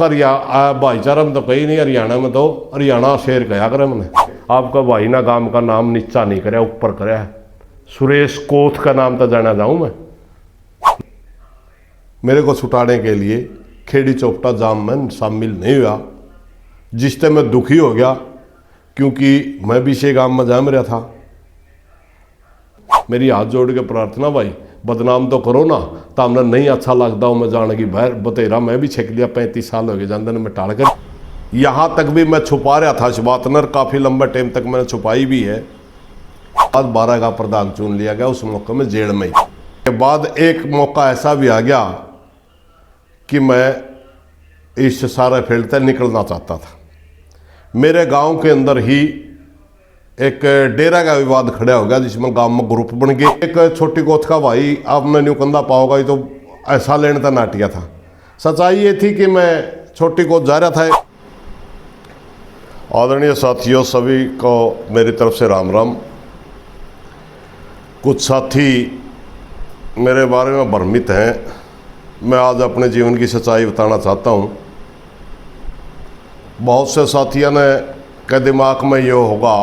भाईचारा में तो कहीं नहीं, हरियाणा में तो हरियाणा शेर कहा करे मैंने। आपका भाई ना गांव का नाम नीचा नहीं करे, ऊपर करे है। सुरेश कोथ का नाम तो जाना जाऊं मैं। मेरे को छुटाने के लिए खेड़ी चौपटा जाम में शामिल नहीं हुआ, जिससे मैं दुखी हो गया, क्योंकि मैं भी से गांव में जा रहा था। मेरी हाथ जोड़ के प्रार्थना, भाई बदनाम तो करो ना, तो हमने नहीं अच्छा लगता हूँ मैं जाने की बाहर बतेरा मैं भी छेक लिया। 35 साल हो गए जानते में टाल कर, यहाँ तक भी मैं छुपा रहा था शबातनर, काफ़ी लंबे टाइम तक मैंने छुपाई भी है। आज 12 का प्रधान चुन लिया गया, उस मौके में जेल में ही। के बाद एक मौका ऐसा भी आ गया कि मैं इस सारे फील्ड से निकलना चाहता था। मेरे गांव के अंदर ही एक डेरा का विवाद खड़ा हो गया, जिसमें गांव में ग्रुप बन गए। एक छोटी कोथ का भाई आपने न्यू कंधा पाओगा, ये तो ऐसा लेने था नाटिया था। सच्चाई ये थी कि मैं छोटी कोथ जा रहा था। आदरणीय साथियों, सभी को मेरी तरफ से राम राम। कुछ साथी मेरे बारे में भ्रमित हैं, मैं आज अपने जीवन की सच्चाई बताना चाहता हूँ। बहुत से साथियों ने के दिमाग में ये होगा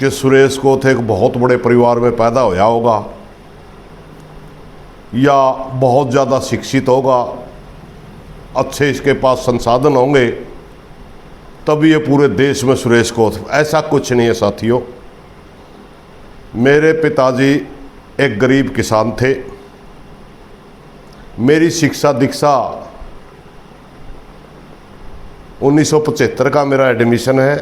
कि सुरेश कोथ एक बहुत बड़े परिवार में पैदा होया होगा, या बहुत ज़्यादा शिक्षित होगा, अच्छे इसके पास संसाधन होंगे, तभी ये पूरे देश में सुरेश कोथ। ऐसा कुछ नहीं है साथियों। मेरे पिताजी एक गरीब किसान थे। मेरी शिक्षा दीक्षा 1975 का मेरा एडमिशन है।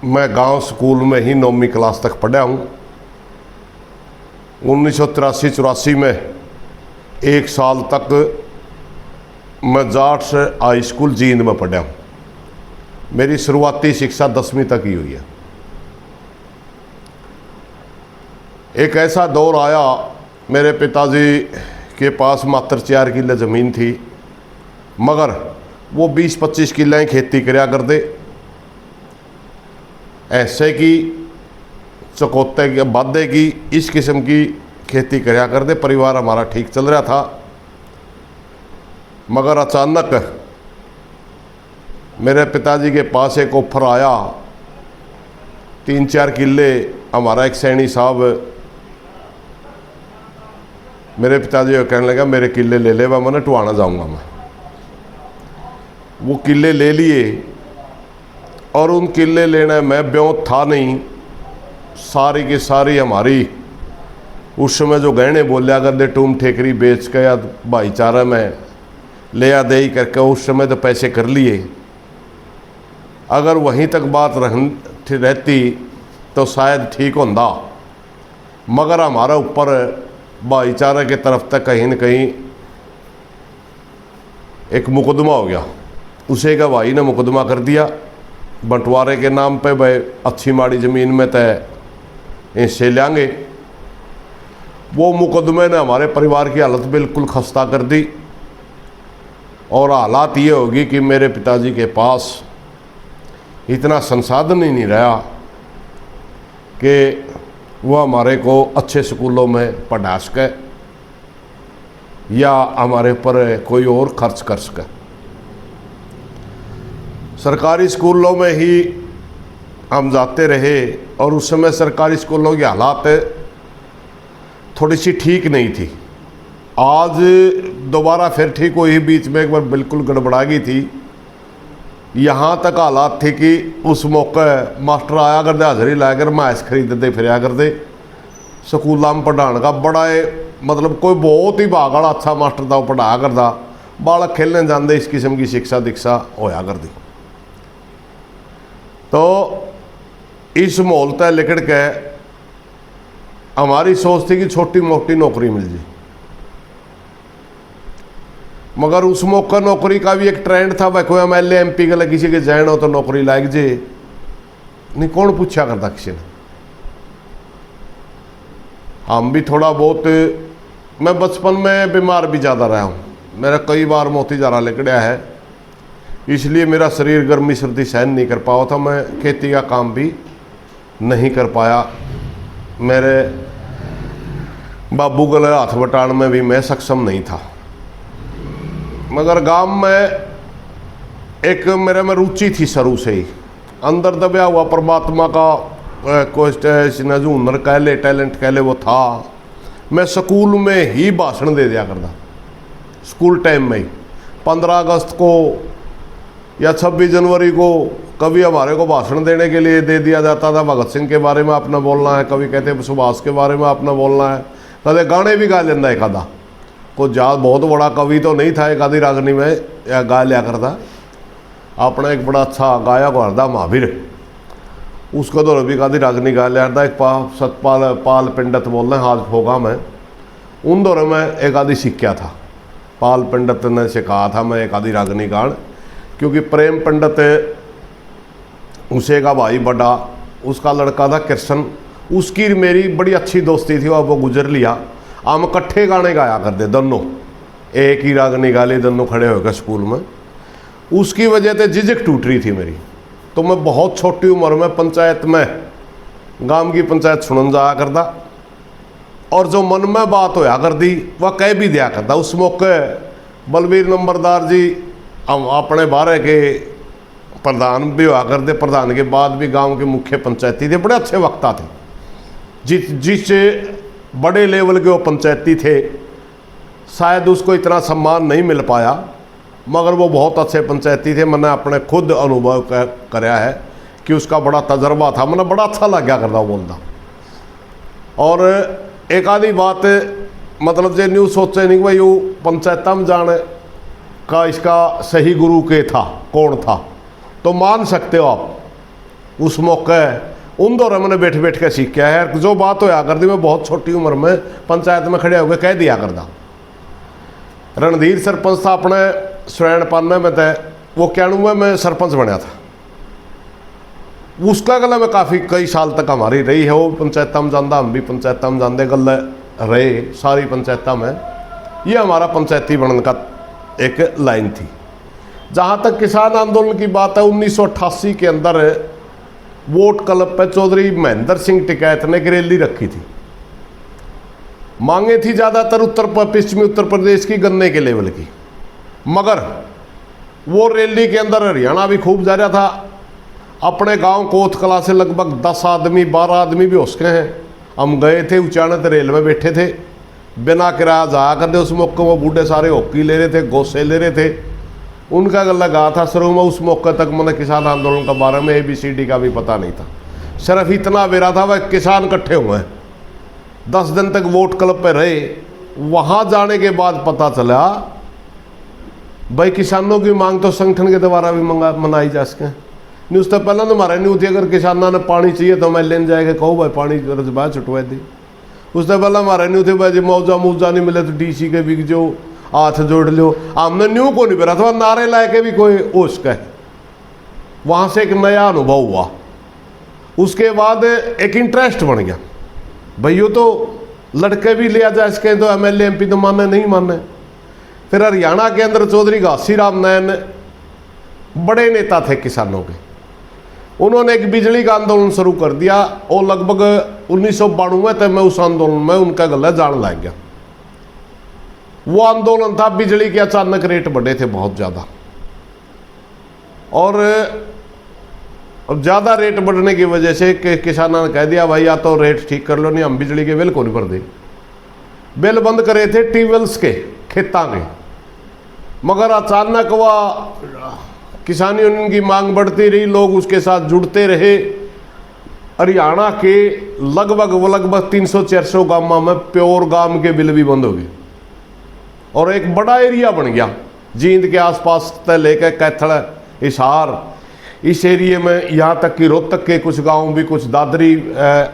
मैं गांव स्कूल में ही 9वीं क्लास तक पढ़ा हूँ। 1983-84 में 1 साल तक मैं जाट हाई स्कूल जींद में पढ़ा हूँ। मेरी शुरुआती शिक्षा 10वीं तक ही हुई है। एक ऐसा दौर आया, मेरे पिताजी के पास मात्र 4 किले ज़मीन थी, मगर वो 20-25 किले खेती कराया करते। ऐसे की चकोते की बादे की इस किस्म की खेती कराया करते। परिवार हमारा ठीक चल रहा था, मगर अचानक मेरे पिताजी के पास एक ऑफर आया। 3-4 किले हमारा एक सैनी साहब मेरे पिताजी को कहने लगा, मेरे किले ले ले, मैं टुहाना जाऊंगा। मैं वो किले ले लिए, और उन किले लेने में ब्योत था नहीं। सारी की सारी हमारी उस समय जो गहने बोलिया करते, टूम ठेकरी बेच के या भाईचारा में ले आ दे करके, उस समय तो पैसे कर लिए। अगर वहीं तक बात रहती तो शायद ठीक होता, मगर हमारा ऊपर भाईचारा के तरफ तक कहीं न कहीं एक मुकदमा हो गया। उसे का भाई ने मुकदमा कर दिया बंटवारे के नाम पे, भाई अच्छी माड़ी ज़मीन में तय हिस्से लेंगे। वो मुकदमे ने हमारे परिवार की हालत बिल्कुल खस्ता कर दी, और हालात ये होगी कि मेरे पिताजी के पास इतना संसाधन ही नहीं रहा कि वह हमारे को अच्छे स्कूलों में पढ़ा सके या हमारे पर कोई और खर्च कर सके। सरकारी स्कूलों में ही हम जाते रहे, और उस समय सरकारी स्कूलों की हालात थोड़ी सी ठीक नहीं थी। आज दोबारा फिर ठीक हुई, बीच में एक बार बिल्कुल गड़बड़ा गई थी। यहाँ तक हालात थे कि उस मौके मास्टर आया करते, हाजिरी लाया कर मैस खरीदते फिर करते। स्कूलों में पढ़ाने का बड़ा मतलब कोई बहुत ही भाग वाला अच्छा मास्टर था, वो पढ़ाया करता। बालक खेलने जाते, इस किस्म की शिक्षा दीक्षा होया करती। तो इस माहौल तय लिकड़ के हमारी सोच थी कि छोटी मोटी नौकरी मिल जाए, मगर उस मौका नौकरी का भी एक ट्रेंड था। भाई कोई MLA MP के किसी के जैन हो तो नौकरी लायक जे नहीं, कौन पूछा करता किसी ने। हम भी थोड़ा बहुत, मैं बचपन में बीमार भी ज़्यादा रहा हूँ, मेरा कई बार मोती ज़रा लिकड़ा है, इसलिए मेरा शरीर गर्मी सर्दी सहन नहीं कर पाया था। मैं खेती का काम भी नहीं कर पाया। मेरे बाबू गले हाथ बटाने में भी मैं सक्षम नहीं था। मगर गांव में एक मेरे में रुचि थी शुरू से ही, अंदर दबया हुआ परमात्मा का कोई हुनर कह ले, टैलेंट कह ले, वो था। मैं स्कूल में ही भाषण दे दिया करता, स्कूल टाइम में ही। 15 अगस्त को या 26 जनवरी को कभी हमारे को भाषण देने के लिए दे दिया जाता था। भगत सिंह के बारे में अपना बोलना है, कभी कहते सुभाष के बारे में अपना बोलना है, कभी गाने भी गा लेना एक आधा। को ज़्यादा बहुत बड़ा कवि तो नहीं था, एक आधी रागनी में या गा लिया करता। अपना एक बड़ा अच्छा गायक हरदा महावीर, उसको तो भी आधी रागनी गा लिया था। एक सतपाल पाल पंडित बोल रहे हैं, हाथ फोगा मैं, उन दौरों में एक आधी सीखा था। पाल पंडित ने सिखाया था मैं एक आधी रागनी गान, क्योंकि प्रेम पंडित उसे का भाई बड़ा, उसका लड़का था कृष्ण, उसकी मेरी बड़ी अच्छी दोस्ती थी। वो गुजर लिया, हम इकट्ठे गाने गाया करते दोनों, एक ही रागनी गा ली दोनों खड़े होकर स्कूल में। उसकी वजह से झिझक टूट रही थी मेरी। तो मैं बहुत छोटी उम्र में पंचायत में, गांव की पंचायत सुनन जाया करता, और जो मन में बात होया करती वह कह भी दिया करता। उस मौके बलवीर नंबरदार जी हम अपने बारे के प्रधान भी हुआ करते, प्रधान के बाद भी गांव के मुख्य पंचायती थे, बड़े अच्छे वक्ता थे। जिस बड़े लेवल के वो पंचायती थे, शायद उसको इतना सम्मान नहीं मिल पाया, मगर वो बहुत अच्छे पंचायती थे। मैंने अपने खुद अनुभव कराया है कि उसका बड़ा तजर्बा था, मैंने बड़ा अच्छा लग गया करता बोलता। और एक आधी बात मतलब जो न्यूज़ सोचे नहीं कि भाई वो पंचायत में जाने का इसका सही गुरु के था, कौन था, तो मान सकते हो आप। उस मौके उन दौरान मैंने बैठ बैठ के सीख किया है। जो बात होया करती मैं बहुत छोटी उम्र में पंचायत में खड़े होकर कह दिया करता। रणधीर सरपंच था अपने स्वर्ण पाने में, तय वो 91 में मैं सरपंच बनया था। उसका गला में काफ़ी कई साल तक हमारी रही है। वो पंचायत में जाना, हम भी पंचायत में जाते गल रहे सारी पंचायत में। ये हमारा पंचायती बनने का एक लाइन थी। जहाँ तक किसान आंदोलन की बात है, 1988 के अंदर वोट क्लब पे चौधरी महेंद्र सिंह टिकैत ने एक रैली रखी थी। मांगे थी ज़्यादातर पश्चिमी उत्तर प्रदेश की गन्ने के लेवल की, मगर वो रैली के अंदर हरियाणा भी खूब जा रहा था। अपने गांव कोथ कला से लगभग 10 आदमी 12 आदमी भी उसके हैं। हम गए थे, उचानत रेल में बैठे थे, बिना किराया जाया करते। उस मौके वो बूढ़े सारे हॉकी ले रहे थे, गोसे ले रहे थे। उनका गला गा था शुरू में। उस मौके तक मैंने किसान आंदोलन के बारे में ABCD का भी पता नहीं था। सिर्फ इतना बेरा था वह किसान इकट्ठे हुए हैं। 10 दिन तक वोट क्लब पे रहे। वहाँ जाने के बाद पता चला भाई किसानों की मांग तो संगठन के द्वारा भी मनाई जा सके। नहीं उससे पहले तो हमारे नहीं होती, अगर किसानों ने पानी चाहिए तो मैं लेने जाएगा, कहो भाई पानी रजबा छुटवा दी। उससे पहले हमारे नहीं होती भाई जी मुआवजा नहीं मिले तो DC के भी जो हाथ जोड़ लो। हमने न्यू को नहीं पेरा था, नारे लाए के भी कोई होश का है। वहाँ से एक नया अनुभव हुआ। उसके बाद एक इंटरेस्ट बन गया, भाइयों तो लड़के भी लिया जा सके, तो MLA MP तो माने नहीं माने। फिर हरियाणा के अंदर चौधरी घासी राम नैन बड़े नेता थे किसानों के, उन्होंने एक बिजली का आंदोलन शुरू कर दिया। और लगभग 1992 तक मैं उस आंदोलन में उनका गला जान लग गया। वो आंदोलन था बिजली के अचानक रेट बढ़े थे बहुत ज़्यादा, और अब ज़्यादा रेट बढ़ने की वजह से किसानों ने कह दिया भाई या तो रेट ठीक कर लो, नहीं हम बिजली के बिल को नहीं भर दे। बिल बंद करे थे ट्यूबवेल्स के, खेतां के। मगर अचानक वह किसान यूनियन की मांग बढ़ती रही, लोग उसके साथ जुड़ते रहे। हरियाणा के लगभग 300-400 गांवों में प्योर गांव के बिल भी बंद हो गए, और एक बड़ा एरिया बन गया जींद के आसपास से लेकर कैथल, हिसार, इस एरिए में, यहाँ तक कि रोहतक के कुछ गांव भी, कुछ दादरी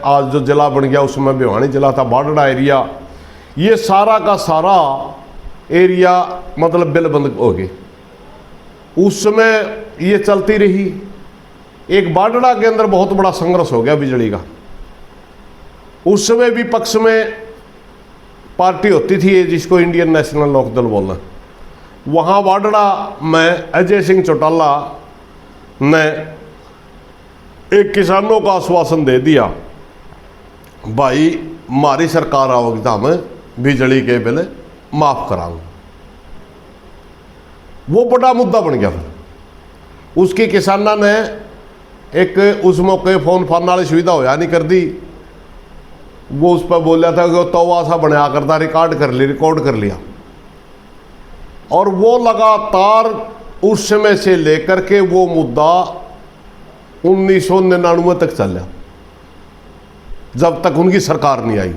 आज जो जिला बन गया उसमें भिवानी जिला था, बाडड़ा एरिया, ये सारा का सारा एरिया मतलब बिल बंद हो गए। उस समय ये चलती रही। एक बाडड़ा के अंदर बहुत बड़ा संघर्ष हो गया बिजली का। उस समय भी पक्ष में पार्टी होती थी जिसको इंडियन नेशनल लोकदल बोलना। वहाँ बाडड़ा में अजय सिंह चौटाला ने एक किसानों का आश्वासन दे दिया, भाई हमारी सरकार आओगी तो हमें बिजली के बिल माफ़ कराऊंगा। वो बड़ा मुद्दा बन गया। फिर उसकी किसाना ने एक उस मौके फोन फान वाली सुविधा होया नहीं कर दी। वो उस पर बोला था कि तो सा बनाया करता, रिकॉर्ड कर लिया। और वो लगातार उस समय से लेकर के वो मुद्दा 1999 तक चला, जब तक उनकी सरकार नहीं आई।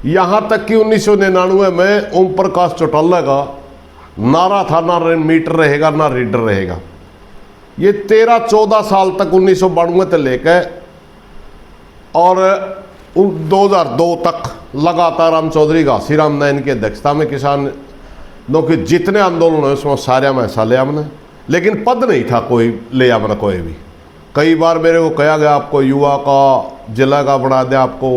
यहाँ तक कि 1999 में ओम प्रकाश चौटाला का नारा था, ना मीटर रहेगा ना रीडर रहेगा। ये 13-14 साल तक 1992 तक लेकर और 2002 तक लगातार राम चौधरी घासीराम नयन की अध्यक्षता में किसानों के जितने आंदोलन हुए उसमें सारे में हिस्सा लिया हमने, लेकिन पद नहीं था कोई लिया मैंने कोई भी। कई बार मेरे को कहा गया आपको युवा का जिला का बना दें, आपको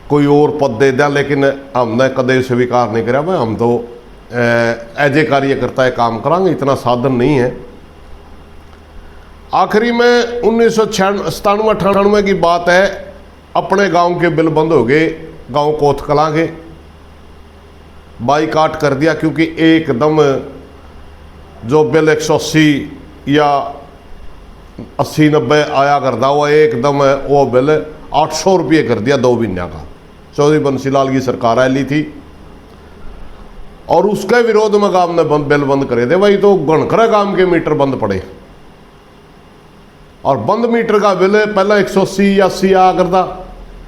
कोई और पद दे दें, लेकिन हमने कदे स्वीकार नहीं करा। भाई हम तो एज ए कार्यकर्ता है काम करांगे, इतना साधन नहीं है। आखिरी में 1997-98 की बात है, अपने गांव के बिल बंद हो गए, गांव कोथ कलां के बाईकाट कर दिया, क्योंकि एकदम जो बिल 180 या 80-90 आया करता हुआ एकदम वो बिल 800 रुपये कर दिया 2 महीने का। चौधरी बंसीलाल की सरकार आई ली थी और उसके विरोध में गांव ने बिल बंद करे थे। भाई तो गणखरा गांव के मीटर बंद पड़े और बंद मीटर का बिल पहला 180 या 80 आया करता,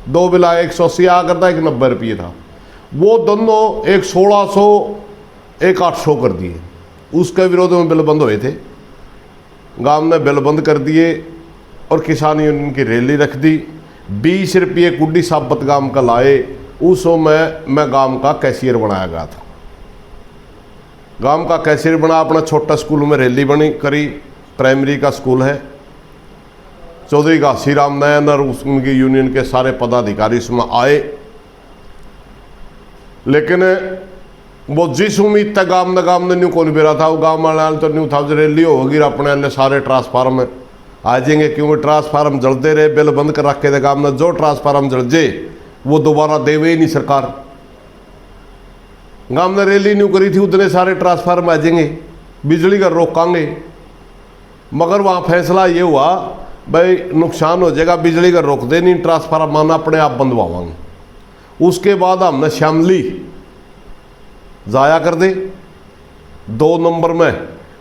2 बिल आए 180 आया करता, एक 90 रुपये था। वो दोनों एक 1600 एक 800 कर दिए। उसके विरोध में बिल बंद हुए थे, गांव ने बिल बंद कर दिए और किसान यूनियन की रैली रख दी। 20 रुपये कुड्डी साबत गांव का लाए। उस समय मैं गांव का कैशियर बनाया गया था। गांव का कैशियर बना, अपना छोटा स्कूल में रैली बनी करी, प्राइमरी का स्कूल है। चौधरी घासीराम नयन और उनकी यूनियन के सारे पदाधिकारी उसमें आए, लेकिन वो जिस उम्मीद तक गांव ने न्यू कौन बेरा था, वो गांव वाले तो न्यू था रैली होगी अपने सारे ट्रांसफार्म आ जाएंगे, क्योंकि ट्रांसफार्म जलते रहे, बिल बंद कर रखे थे गांव ने। जो ट्रांसफार्म जल जे वो दोबारा देवे ही नहीं सरकार। गांव ने रैली न्यू करी थी, उतने सारे ट्रांसफार्म आ जाएंगे, बिजली का रोकांगे। मगर वहाँ फैसला ये हुआ भाई नुकसान हो जाएगा, बिजली का रोक दे नहीं, ट्रांसफार्म माना अपने आप बंदवावांगे। उसके बाद हमने शामली जाया कर दे। 2 नंबर में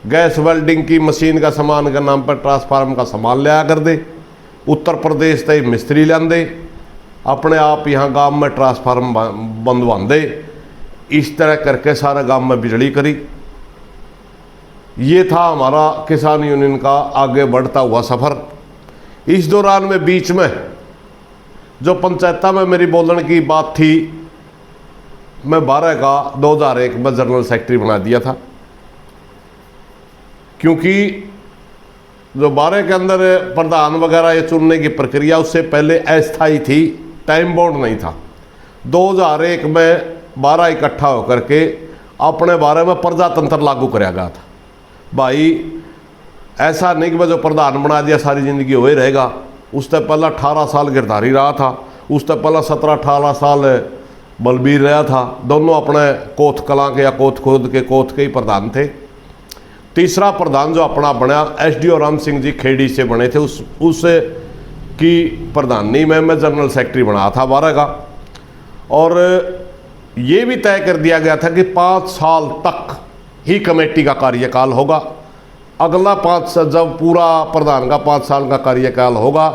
गैस वेल्डिंग की मशीन का सामान के नाम पर ट्रांसफार्म का सामान लिया कर दे। उत्तर प्रदेश तक मिस्त्री लांदे, अपने आप यहाँ गांव में ट्रांसफार्म बंदवा दे। इस तरह करके सारा गांव में बिजली करी। ये था हमारा किसान यूनियन का आगे बढ़ता हुआ सफ़र। इस दौरान में बीच में जो पंचायता में मेरी बोलने की बात थी, मैं 12 का 2001 में जनरल सेक्रेटरी बना दिया था, क्योंकि जो 12 के अंदर प्रधान वगैरह ये चुनने की प्रक्रिया उससे पहले अस्थायी थी, टाइम बाउंड नहीं था। 2001 में 12 इकट्ठा होकर के अपने बारे में प्रजातंत्र लागू कराया गया था। भाई ऐसा नहीं कि मैं जो प्रधान बना दिया सारी ज़िंदगी हो ही रहेगा। उससे पहला 18 साल गिरधारी रहा था, उससे पहला 17-18 साल बलबीर रहा था। दोनों अपने कोथ कलां के या कोथ के ही प्रधान थे। तीसरा प्रधान जो अपना बना SDO राम सिंह जी खेड़ी से बने थे, उस की प्रधानी में मैं जनरल सेक्रेटरी बना था 12 का। और ये भी तय कर दिया गया था कि 5 साल तक ही कमेटी का कार्यकाल होगा। अगला 5 साल जब पूरा प्रधान का 5 साल का कार्यकाल होगा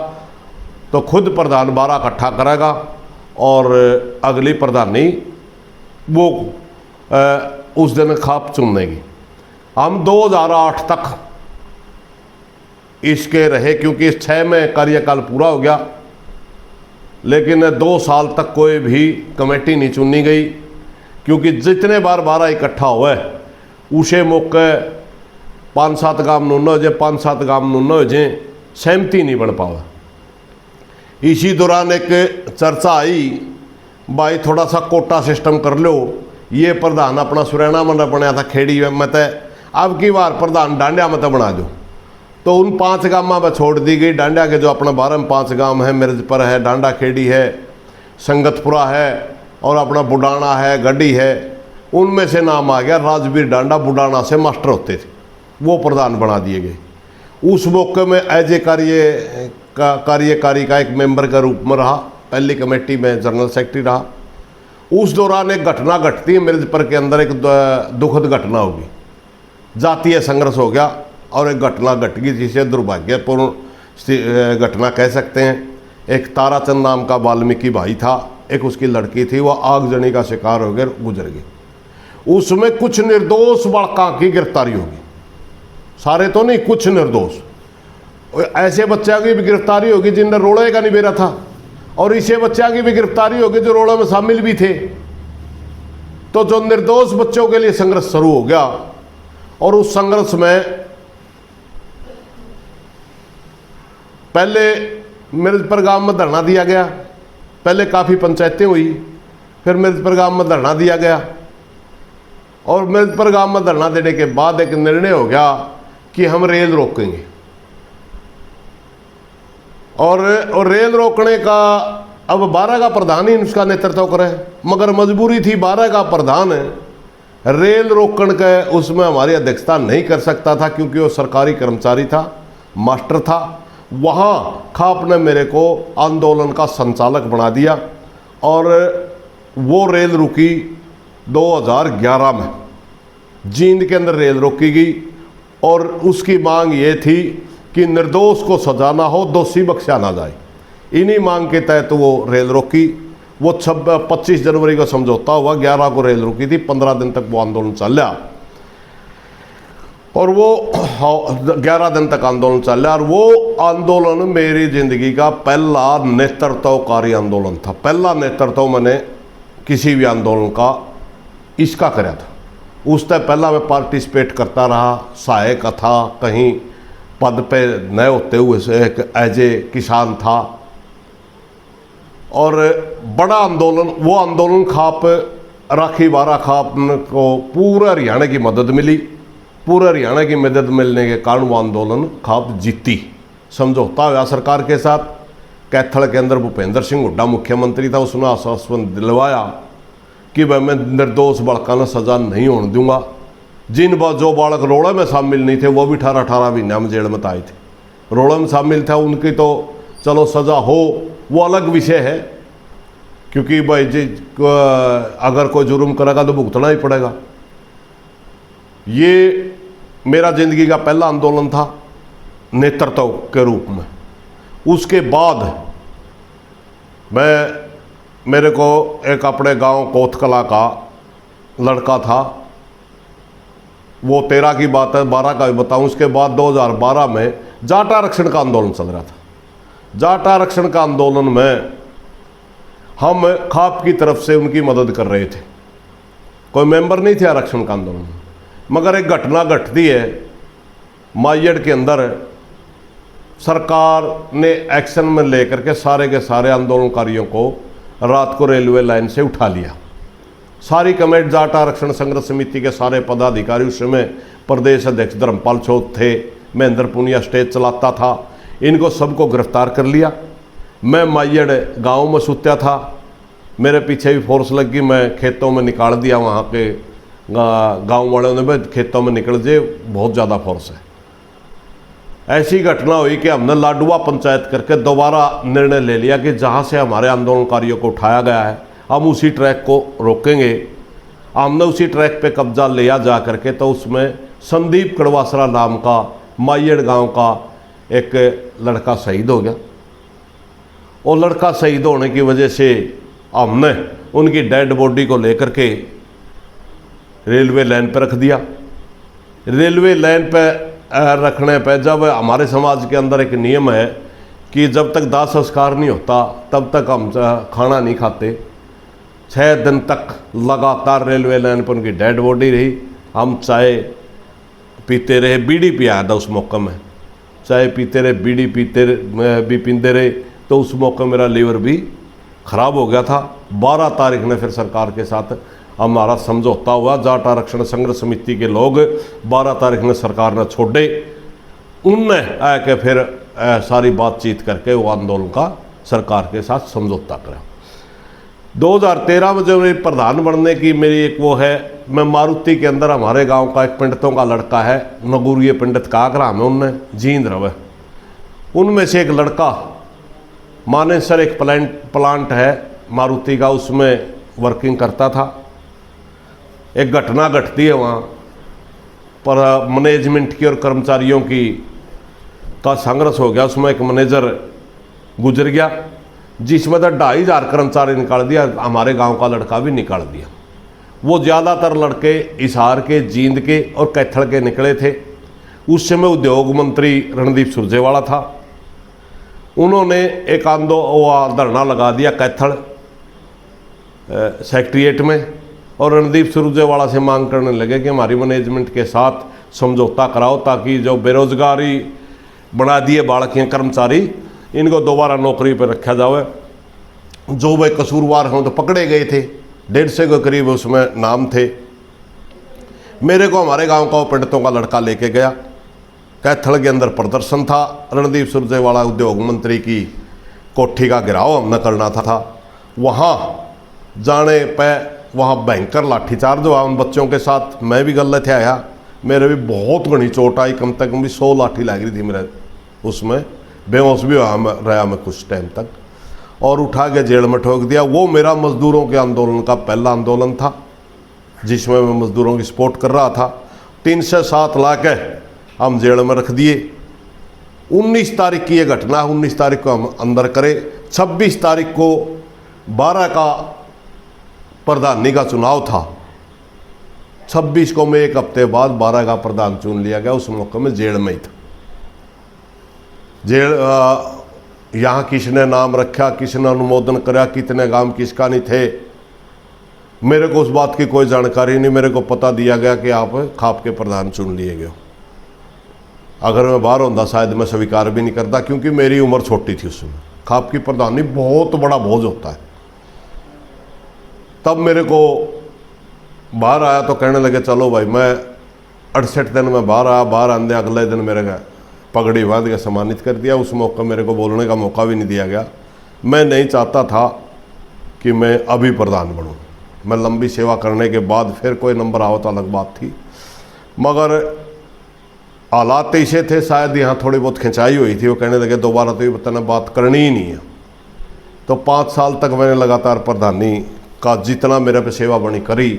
तो खुद प्रधान 12 इकट्ठा करेगा और अगली प्रधानी वो उस दिन खाप चुन लेगी। हम 2008 तक इसके रहे, क्योंकि इस 6 में कार्यकाल पूरा हो गया, लेकिन 2 साल तक कोई भी कमेटी नहीं चुनी गई, क्योंकि जितने बार 12 इकट्ठा हुए उसे मौके 5-7 गांव नून हो जाए, 5-7 गांव नून हो जाए, सहमति नहीं बन पावा। इसी दौरान एक चर्चा आई, भाई थोड़ा सा कोटा सिस्टम कर लो। ये प्रधान अपना सुरैना में बनाया था खेड़ी में, तय अब की बार प्रधान डांडिया में तो बना दो। तो उन 5 गांव में छोड़ दी गई। डांडिया के जो अपने 12 में 5 गांव हैं, मिर्जपुर है, डांडा खेड़ी है, संगतपुरा है और अपना बुडाना है, गड्डी है। उनमें से नाम आ गया राजवीर डांडा। बुडाना से मास्टर होते थे, वो प्रधान बना दिए गए। उस मौके में एज ए कार्यकारी का एक मेंबर के रूप में रहा, पहली कमेटी में जनरल सेक्रेटरी रहा। उस दौरान एक घटना घटती है मिर्जपुर के अंदर, एक दुखद घटना होगी, जातीय संघर्ष हो गया और एक घटना घट गई जिसे दुर्भाग्यपूर्ण घटना कह सकते हैं। एक ताराचंद नाम का वाल्मीकि भाई था, एक उसकी लड़की थी, वह आगजनी का शिकार हो गया, गुजर गई। उसमें कुछ निर्दोष बालकों की गिरफ्तारी होगी, सारे तो नहीं, कुछ निर्दोष ऐसे बच्चों की भी गिरफ्तारी होगी जिनने रोड़े का निबेरा था, और ऐसे बच्चों की भी गिरफ्तारी होगी जो रोड़े में शामिल भी थे। तो जो निर्दोष बच्चों के लिए संघर्ष शुरू हो गया, और उस संघर्ष में पहले मिर्जपुर गांव में धरना दिया गया, पहले काफ़ी पंचायतें हुई, फिर मिर्जपुर गांव में धरना दिया गया, और मिर्जपुर गांव में धरना देने के बाद एक निर्णय हो गया कि हम रेल रोकेंगे। और रेल रोकने का अब 12 का प्रधान ही उसका नेतृत्व करे, मगर मजबूरी थी, 12 का प्रधान रेल रोकण के उसमें हमारी अध्यक्षता नहीं कर सकता था, क्योंकि वो सरकारी कर्मचारी था, मास्टर था। वहाँ खाप ने मेरे को आंदोलन का संचालक बना दिया, और वो रेल रुकी 2011 में, जींद के अंदर रेल रोकी गई। और उसकी मांग ये थी कि निर्दोष को सजा ना हो, दोषी बख्शा ना जाए। इन्हीं मांग के तहत वो रेल रोकी। वो 25 जनवरी को समझौता हुआ, 11 को रेल रुकी थी, 15 दिन तक वो आंदोलन चल रहा, और वो 11 दिन तक आंदोलन चल रहा। और वो आंदोलन मेरी ज़िंदगी का पहला नेतृत्वकारी आंदोलन था। पहला नेतृत्व मैंने किसी भी आंदोलन का इसका कराया था। उससे पहला मैं पार्टिसिपेट करता रहा, सहायक था, कहीं पद पे नए होते हुए से एक एज ए किसान था। और बड़ा आंदोलन, वो आंदोलन खाप राखी बारा खाप को पूरा हरियाणा की मदद मिली। पूरे हरियाणा की मदद मिलने के कारण वो आंदोलन खाप जीती। समझौता हुआ सरकार के साथ। कैथल के अंदर भूपेंद्र सिंह हुड्डा मुख्यमंत्री था, उसने आश्वासन दिलवाया कि भाई मैं निर्दोष बालकों ने सजा नहीं होने दूंगा। जो बालक रोड़े में शामिल नहीं थे वो भी 18 महीना में जेल में आए थे। रोड़े में शामिल था उनकी तो चलो सज़ा हो, वो अलग विषय है, क्योंकि भाई जी अगर कोई जुर्म करेगा तो भुगतना ही पड़ेगा। ये मेरा ज़िंदगी का पहला आंदोलन था नेतृत्व के रूप में। उसके बाद मेरे को एक अपने गांव कोतकला का लड़का था, वो 13 की बात है, 12 का भी बताऊं। उसके बाद 2012 में जाट आरक्षण का आंदोलन चल रहा था। जाट आरक्षण का आंदोलन में हम खाप की तरफ से उनकी मदद कर रहे थे, कोई मेंबर नहीं थे आरक्षण का आंदोलन में। मगर एक घटना घटती है माइयड़ के अंदर, सरकार ने एक्शन में लेकर के सारे आंदोलनकारियों को रात को रेलवे लाइन से उठा लिया। सारी कमेटी जाट आरक्षण संघर्ष समिति के सारे पदाधिकारी, उस समय प्रदेश अध्यक्ष धर्मपाल चौथ थे, महेंद्र पुनिया स्टेज चलाता था, इनको सबको गिरफ्तार कर लिया। मैं माइयड़ गांव में सुत्या था, मेरे पीछे भी फोर्स लग गई, मैं खेतों में निकाल दिया। वहाँ के गांव वालों ने भी खेतों में निकल जे, बहुत ज़्यादा फोर्स है। ऐसी घटना हुई कि हमने लाडुआ पंचायत करके दोबारा निर्णय ले लिया कि जहाँ से हमारे आंदोलनकारियों को उठाया गया है हम उसी ट्रैक को रोकेंगे। हमने उसी ट्रैक पे कब्जा लिया जा करके, तो उसमें संदीप कड़वासरा नाम का माइयड़ गांव का एक लड़का शहीद हो गया। और लड़का शहीद होने की वजह से हमने उनकी डेड बॉडी को लेकर के रेलवे लाइन पर रख दिया। रेलवे लाइन पर रखने पे जब हमारे समाज के अंदर एक नियम है कि जब तक दाह संस्कार नहीं होता तब तक हम खाना नहीं खाते। 6 दिन तक लगातार रेलवे लाइन पर उनकी डेड बॉडी रही। हम चाय पीते रहे, बीड़ी पिया था उस मौके में, चाय पीते रहे, बीड़ी पीते रहे, तो उस मौके मेरा लीवर भी ख़राब हो गया था। 12 तारीख ने फिर सरकार के साथ हमारा समझौता हुआ। जाट आरक्षण संघर्ष समिति के लोग 12 तारीख में सरकार ने छोड़े, उनने आके फिर सारी बातचीत करके वो आंदोलन का सरकार के साथ समझौता करा। 2013 में जब मेरी प्रधान बनने की मेरी एक वो है मैं मारुति के अंदर हमारे गांव का एक पंडितों का लड़का है, नगूरिये पंडित का ग्राम है, उनने जींद रवे, उनमें से एक लड़का मानेसर एक प्लांट है मारुति का, उसमें वर्किंग करता था। एक घटना घटती है वहाँ पर, मैनेजमेंट की और कर्मचारियों की का संघर्ष हो गया। उसमें एक मैनेजर गुजर गया, जिसमें तो 2500 कर्मचारी निकाल दिया, हमारे गांव का लड़का भी निकाल दिया। वो ज़्यादातर लड़के हिसार के, जींद के और कैथल के निकले थे। उस समय उद्योग मंत्री रणदीप सुरजेवाला था। उन्होंने एक धरना लगा दिया कैथल सेक्रेटेरिएट में, और रणदीप सुरजेवाला से मांग करने लगे कि हमारी मैनेजमेंट के साथ समझौता कराओ, ताकि जो बेरोजगारी बना दिए बालकियाँ कर्मचारी, इनको दोबारा नौकरी पर रखा जाए। जो वे कसूरवार हों तो पकड़े गए थे, 150 के करीब उसमें नाम थे। मेरे को हमारे गांव का पंडितों का लड़का लेके गया, कैथल के अंदर प्रदर्शन था, रणदीप सुरजेवाला उद्योग मंत्री की कोठी का घेराव हमने करना था। वहाँ जाने पे वहाँ भयंकर लाठीचार्ज हुआ उन बच्चों के साथ। मैं भी गले थे आया, मेरे भी बहुत घनी चोट आई, कम से कम भी 100 लाठी लग रही थी मेरे, उसमें बेहोश भी रहा मैं कुछ टाइम तक, और उठा के जेल में ठोक दिया। वो मेरा मजदूरों के आंदोलन का पहला आंदोलन था, जिसमें मैं मजदूरों की सपोर्ट कर रहा था। 3 से 7 ला के हम जेल में रख दिए। 19 तारीख की ये घटना, 19 तारीख को हम अंदर करे। 26 तारीख को 12 का प्रधानी का चुनाव था। 26 को मैं एक हफ्ते बाद 12 का प्रधान चुन लिया गया। उस मौके में जेल में ही था। जेल यहाँ किसने नाम रखा, किसने अनुमोदन करा, कितने गांव किसका नहीं थे, मेरे को उस बात की कोई जानकारी नहीं। मेरे को पता दिया गया कि आप खाप के प्रधान चुन लिए गए। अगर मैं बाहर होता शायद मैं स्वीकार भी नहीं करता, क्योंकि मेरी उम्र छोटी थी उसमें। खाप की प्रधानी बहुत बड़ा बोझ होता है। तब मेरे को बाहर आया तो कहने लगे चलो भाई, मैं 68 दिन में बाहर आया। बाहर आंदे अगले दिन मेरे का पगड़ी बांध के सम्मानित कर दिया। उस मौके मेरे को बोलने का मौका भी नहीं दिया गया। मैं नहीं चाहता था कि मैं अभी प्रधान बनूं। मैं लंबी सेवा करने के बाद फिर कोई नंबर आओ तो अलग बात थी, मगर हालात ऐसे थे, शायद यहाँ थोड़ी बहुत खिंचाई हुई थी। वो कहने लगे दोबारा तो ये बताना बात करनी ही नहीं है। तो 5 साल तक मैंने लगातार प्रधानी का जितना मेरे पे सेवा बनी करी।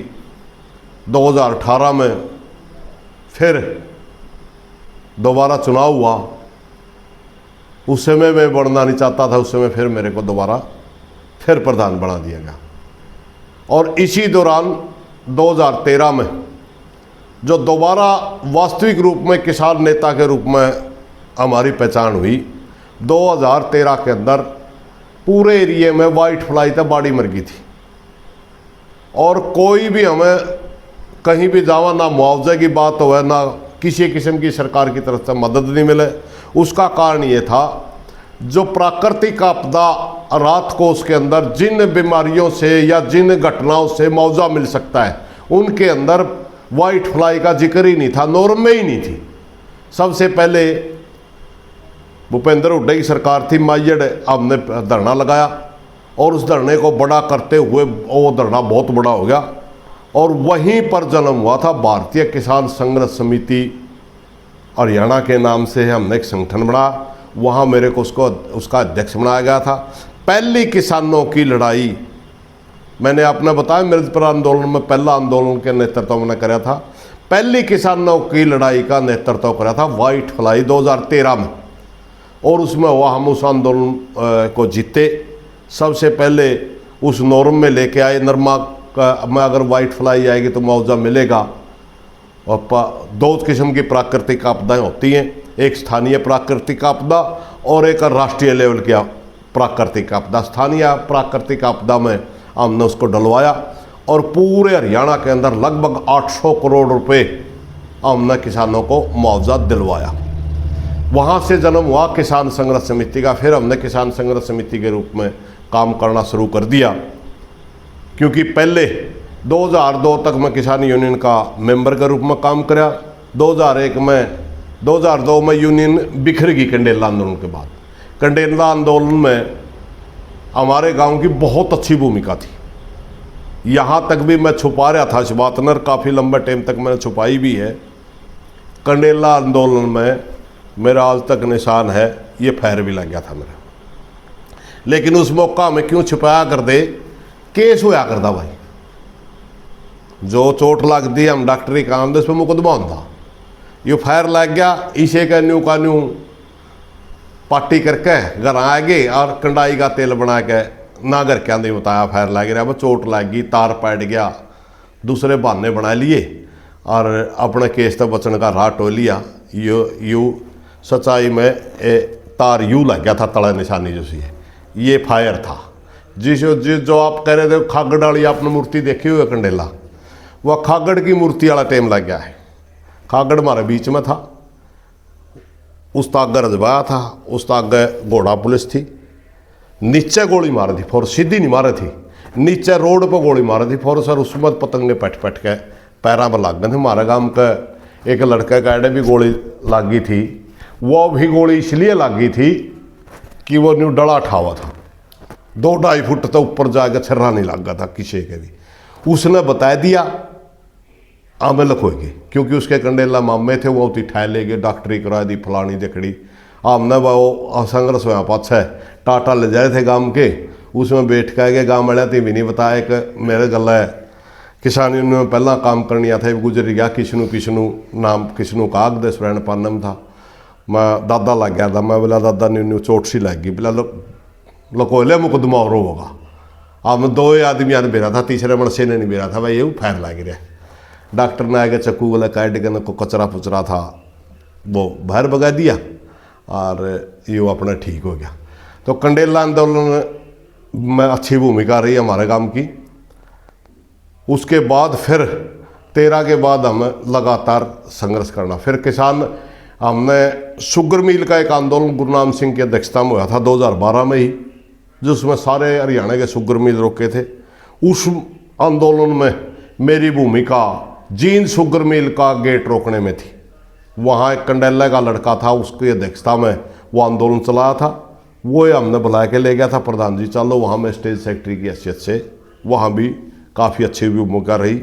2018 में फिर दोबारा चुनाव हुआ। उस समय मैं बढ़ना नहीं चाहता था, उस समय फिर मेरे को दोबारा फिर प्रधान बना दिया गया। और इसी दौरान 2013 में जो दोबारा वास्तविक रूप में किसान नेता के रूप में हमारी पहचान हुई, 2013 के अंदर पूरे एरिए में वाइट फ्लाई तो बाड़ी मर गई थी, और कोई भी हमें कहीं भी जावा ना मुआवजे की बात हो, ना किसी किस्म की सरकार की तरफ से मदद नहीं मिले। उसका कारण ये था, जो प्राकृतिक आपदा रात को उसके अंदर जिन बीमारियों से या जिन घटनाओं से मुआवजा मिल सकता है, उनके अंदर वाइट फ्लाई का जिक्र ही नहीं था, नॉर्म में ही नहीं थी। सबसे पहले भूपेंद्र हुड्डा की सरकार थी, माइयड हमने धरना लगाया, और उस धरने को बड़ा करते हुए वो धरना बहुत बड़ा हो गया। और वहीं पर जन्म हुआ था भारतीय किसान संघर्ष समिति हरियाणा के नाम से हमने एक संगठन बनाया। वहाँ मेरे को उसका अध्यक्ष बनाया गया था। पहली किसानों की लड़ाई मैंने आपने बताया, मिर्जपुर आंदोलन में पहला आंदोलन के नेतृत्व मैंने कराया था। पहली किसानों की लड़ाई का नेतृत्व करा था वाइट फ्लाई 2013 में, और उसमें हुआ हम उस आंदोलन को जीते। सबसे पहले उस नॉर्म में लेके आए, नरमा में अगर वाइट फ्लाई आएगी तो मुआवजा मिलेगा। और 2 किस्म की प्राकृतिक आपदाएं होती हैं, एक स्थानीय प्राकृतिक आपदा और एक राष्ट्रीय लेवल की प्राकृतिक आपदा। स्थानीय प्राकृतिक आपदा में हमने उसको डलवाया, और पूरे हरियाणा के अंदर लगभग 800 करोड़ रुपए हमने किसानों को मुआवजा दिलवाया। वहाँ से जन्म हुआ किसान संघर्ष समिति का। फिर हमने किसान संघर्ष समिति के रूप में काम करना शुरू कर दिया, क्योंकि पहले 2002 तक मैं किसान यूनियन का मेंबर के रूप में काम कराया। 2002 में यूनियन बिखर गई कंडेला आंदोलन के बाद। कंडेला आंदोलन में हमारे गांव की बहुत अच्छी भूमिका थी। यहाँ तक भी मैं छुपा रहा था शबातनर, काफ़ी लंबे टाइम तक मैंने छुपाई भी है। कंडेला आंदोलन में मेरा आज तक निशान है, ये फायर भी लग गया था मेरा, लेकिन उस मौका में क्यों छुपाया कर दे, केस होया करता भाई। जो चोट लग दी हम डॉक्टरी काम दे, उस पर मुकदमा होता, ये फायर लग गया, इसे का न्यू पार्टी करके घर आ गए और कंडाई का तेल बना के ना घर के आंदे बताया फायर लग रहा, चोट लग गई, तार पैट गया, दूसरे बहाने बना लिए और अपने केस तक बचने का राह टो लिया। यू सच्चाई में तार यू लग गया था, तला निशानी जो सी ये फायर था। जिस जो आप कह रहे थे खागड़ वाली आपने मूर्ति देखी हुई है कंडेला, वह खागड़ की मूर्ति वाला टाइम लग गया है। खागड़ हमारे बीच में था, उस तागे रजवाया था, उस तागे घोड़ा पुलिस थी, नीचे गोली मारी थी फोर, सीधी नहीं मारी थी, नीचे रोड पर गोली मारी थी फोर सर, उसमें पतंगे पट के पैरों पर लग गए थे। हमारे गांव का एक लड़के का एडे भी गोली लग गई थी, वो भी गोली इसलिए लग गई थी कि वो न्यू डला उठा हुआ था, 2-2.5 फुट तो ऊपर जाकर छर्रा नहीं लग गया था किसी के भी। उसने बता दिया आमे लखोएगी, क्योंकि उसके कंडेला मामे थे, वो उठी ठाए ले गए, डॉक्टरी करा दी, फलानी देखड़ी। हमने वो संघर्ष हुआ पाछे टाटा ले जाए थे गांव के, उसमें बैठ के गए, गांव वाले ती भी नहीं बताया कि मेरे गल है किसानी में पहला काम करनी था, गुजर गया किशनू नाम, किशनू का आग दे स्वर्ण पानम था। मैं दादा लग गया था, मैं बोला दादा न्यू चोट सी लग गई, बोला लकोले मुकदमा और होगा। हम 2 आदमी आने बेरा था, तीसरे मनसे ने नहीं बेरा था, भाई ये फायर लग रहा। डॉक्टर ने आगे चक्कू वाला काट के को कचरा पुचरा था वो बाहर भगा दिया और ये अपना ठीक हो गया। तो कंडेला आंदोलन में अच्छी भूमिका रही हमारे गांव की। उसके बाद फिर 13 के बाद हम लगातार संघर्ष करना, फिर किसान हमने शुगर मिल का एक आंदोलन गुरनाम सिंह की अध्यक्षता में हुआ था 2012 में ही, जिसमें सारे हरियाणा के शुगर मिल रोके थे। उस आंदोलन में मेरी भूमिका जींद शुगर मिल का गेट रोकने में थी। वहाँ एक कंडेला का लड़का था, उसकी अध्यक्षता में वो आंदोलन चलाया था, वो हमने बुला के ले गया था, प्रधान जी चलो वहाँ मैं स्टेज सेक्रेटरी की हैसियत से वहाँ भी काफ़ी अच्छी भूमिका रही।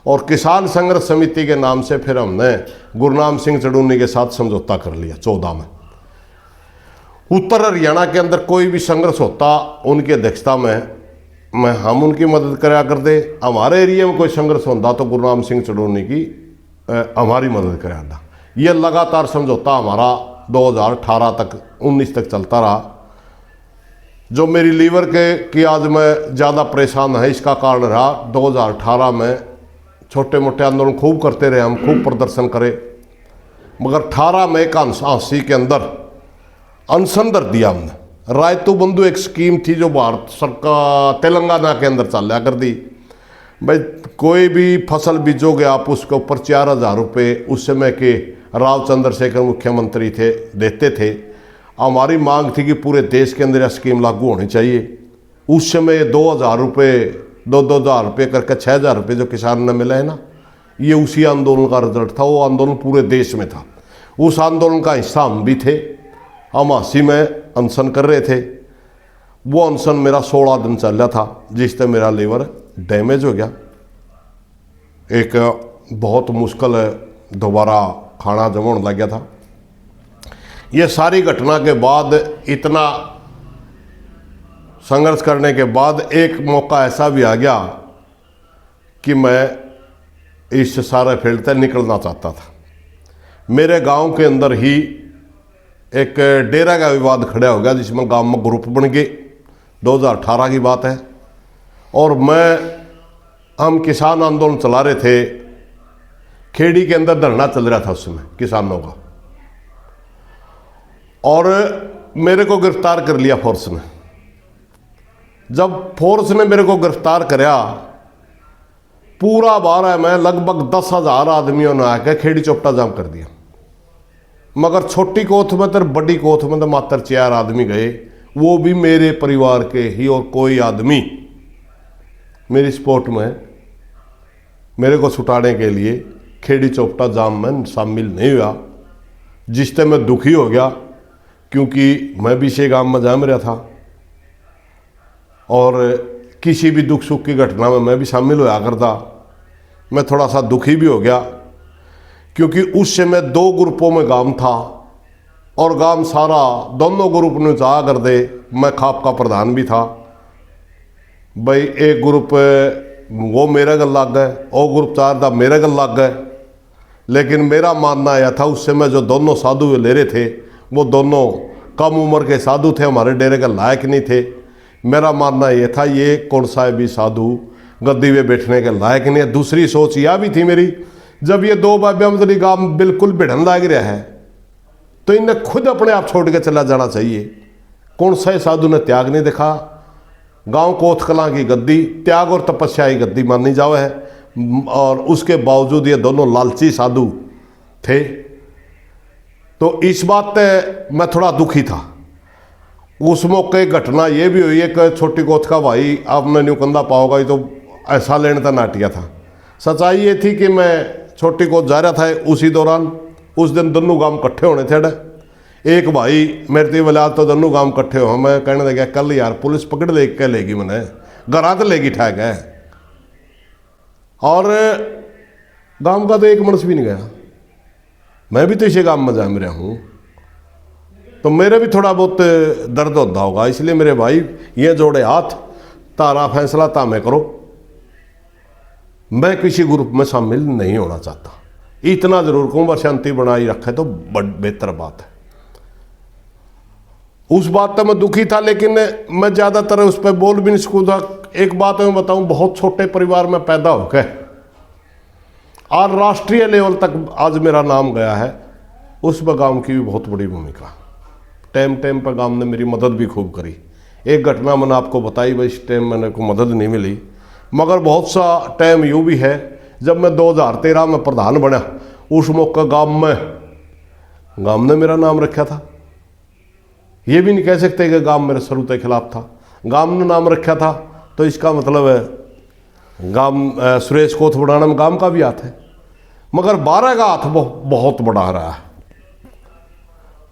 और किसान संघर्ष समिति के नाम से फिर हमने गुरनाम सिंह चड़ूनी के साथ समझौता कर लिया 14 में। उत्तर हरियाणा के अंदर कोई भी संघर्ष होता उनकी अध्यक्षता में हम उनकी मदद करा करते। हमारे एरिया में कोई संघर्ष होता तो गुरनाम सिंह चड़ूनी की हमारी मदद करा था। ये लगातार समझौता हमारा 2018 तक 19 तक चलता रहा। जो मेरी लीवर की आज मैं ज़्यादा परेशान है, इसका कारण रहा 2018 में छोटे मोटे आंदोलन खूब करते रहे, हम खूब प्रदर्शन करे, मगर 18 में एक आंसी के अंदर अनशन धर दिया हमने। रायतू बंधु एक स्कीम थी जो भारत सरकार तेलंगाना के अंदर चल कर दी, भाई कोई भी फसल बीजोगे आप उसके ऊपर 4000 रुपये उस समय के राव चंद्रशेखर मुख्यमंत्री थे देते थे। हमारी मांग थी कि पूरे देश के अंदर यह स्कीम लागू होनी चाहिए। उस समय 2000 रुपये 2-2 रुपये करके 6000 रुपये जो किसान ने मिला है ना, ये उसी आंदोलन का रिजल्ट था। वो आंदोलन पूरे देश में था, उस आंदोलन का हिस्सा हम भी थे। हम 80 में अनशन कर रहे थे। वो अनशन मेरा 16 दिन चल रहा था, जिससे मेरा लीवर डैमेज हो गया। एक बहुत मुश्किल दोबारा खाना जमाने लग गया था। ये सारी घटना के बाद, इतना संघर्ष करने के बाद एक मौका ऐसा भी आ गया कि मैं इस सारे फील्ड से निकलना चाहता था। मेरे गांव के अंदर ही एक डेरा का विवाद खड़ा हो गया, जिसमें गांव में ग्रुप बन गए। 2018 की बात है, और हम किसान आंदोलन चला रहे थे। खेड़ी के अंदर धरना चल रहा था उस समय किसानों का, और मेरे को गिरफ्तार कर लिया फोर्स ने। जब फोर्स ने मेरे को गिरफ्तार कराया, पूरा 12 में लगभग 10,000 आदमियों ने आकर खेड़ी चौपटा जाम कर दिया। मगर छोटी कोथ में तो बड़ी कोथ में तो मात्र 4 आदमी गए, वो भी मेरे परिवार के ही, और कोई आदमी मेरी सपोर्ट में मेरे को छुटाने के लिए खेड़ी चौपटा जाम में शामिल नहीं हुआ, जिससे मैं दुखी हो गया, क्योंकि मैं भी से गांव में जा रहा था। और किसी भी दुख सुख की घटना में मैं भी शामिल होया करता। मैं थोड़ा सा दुखी भी हो गया, क्योंकि उस समय 2 ग्रुपों में गांव था और गांव सारा दोनों ग्रुप ने चाह कर दे। मैं खाप का प्रधान भी था भाई। एक ग्रुप वो मेरे गल लग गए और ग्रुप 4 था मेरे गल लग गए। लेकिन मेरा मानना यह था, उस समय जो दोनों साधु ले रहे थे वो दोनों कम उम्र के साधु थे, हमारे डेरे के लायक नहीं थे। मेरा मानना यह था ये कौन सा भी साधु गद्दी में बैठने के लायक नहीं है। दूसरी सोच यह भी थी मेरी, जब ये 2 बाबिया मतली गांव बिल्कुल भिड़न लग रहा है तो इन्हें खुद अपने आप छोड़ के चला जाना चाहिए। कौन सा साधु ने त्याग नहीं दिखा। गांव कोथ कलां की गद्दी त्याग और तपस्या की गद्दी मानी जावे है, और उसके बावजूद ये दोनों लालची साधु थे। तो इस बात पे मैं थोड़ा दुखी था। उस मौके घटना ये भी हुई है कि छोटी कोथ का भाई आपने न्यू कंधा पाओगा, ये तो ऐसा लेने था नाटिया था। सच्चाई ये थी कि मैं छोटी कोथ जा रहा था उसी दौरान। उस दिन दोनों गांव इकट्ठे होने थे। एक भाई मेरे ती बोला तो दोनों गांव इकट्ठे हो। मैं कहने लगा कल यार पुलिस पकड़ ले के लेगी, मैंने घरा तो लेगी ठहक है। और गांव का तो एक मनुष्य भी नहीं गया। मैं भी तो इसी गांव में जा रहा हूँ, तो मेरे भी थोड़ा बहुत दर्द होता होगा। इसलिए मेरे भाई ये जोड़े हाथ, तारा फैसला तामे करो। मैं किसी ग्रुप में शामिल नहीं होना चाहता। इतना जरूर कहूँ बस शांति बनाई रखे तो बेहतर बात है। उस बात पर मैं दुखी था, लेकिन मैं ज़्यादातर उस पर बोल भी नहीं सकूँगा। एक बात मैं बताऊँ, बहुत छोटे परिवार में पैदा होकर और राष्ट्रीय लेवल तक आज मेरा नाम गया है, उस पर गांव की भी बहुत बड़ी भूमिका। टाइम टाइम पर गांव ने मेरी मदद भी खूब करी। एक घटना मैंने आपको बताई भाई, इस टाइम मैंने को मदद नहीं मिली, मगर बहुत सा टाइम यूँ भी है जब मैं 2013 में प्रधान बना, उस मौके गांव ने मेरा नाम रखा था। ये भी नहीं कह सकते कि गांव मेरे शुरू के खिलाफ था। गांव ने नाम रखा था तो इसका मतलब है गांव सुरेश कोथ बढ़ाने में गांव का भी हाथ है। मगर 12 का हाथ बहुत बड़ा रहा है।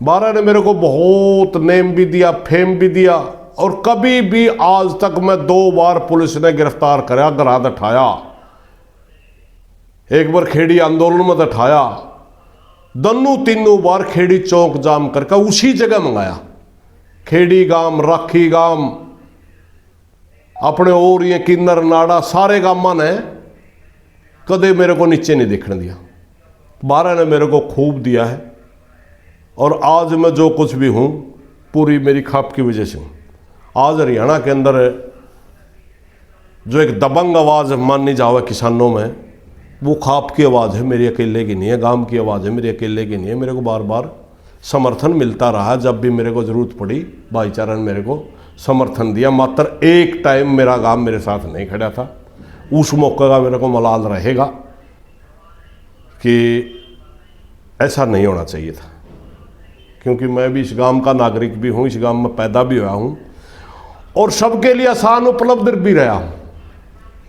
12 ने मेरे को बहुत नेम भी दिया, फेम भी दिया, और कभी भी आज तक मैं 2 बार पुलिस ने गिरफ्तार कराया, गरा दठाया। एक बार खेड़ी आंदोलन में दठाया, दोनों तीनों बार खेड़ी चौक जाम करके उसी जगह मंगाया। खेड़ी गांव, राखी गांव, अपने और ये किन्नर नाड़ा, सारे गांव ने कदे मेरे को नीचे नहीं देखने दिया। 12 ने मेरे को खूब दिया है, और आज मैं जो कुछ भी हूँ पूरी मेरी खाप की वजह से हूँ। आज हरियाणा के अंदर जो एक दबंग आवाज़ मानी जावे किसानों में, वो खाप की आवाज़ है, मेरी अकेले की नहीं है। गांव की आवाज़ है, मेरी अकेले की नहीं है। मेरे को बार बार समर्थन मिलता रहा। जब भी मेरे को ज़रूरत पड़ी भाईचारा ने मेरे को समर्थन दिया। मात्र एक टाइम मेरा गांव मेरे साथ नहीं खड़ा था। उस मौके का मेरे को मलाल रहेगा कि ऐसा नहीं होना चाहिए था, क्योंकि मैं भी इस गांव का नागरिक भी हूँ, इस गांव में पैदा भी हुआ हूँ और सबके लिए आसान उपलब्ध भी रहा हूँ।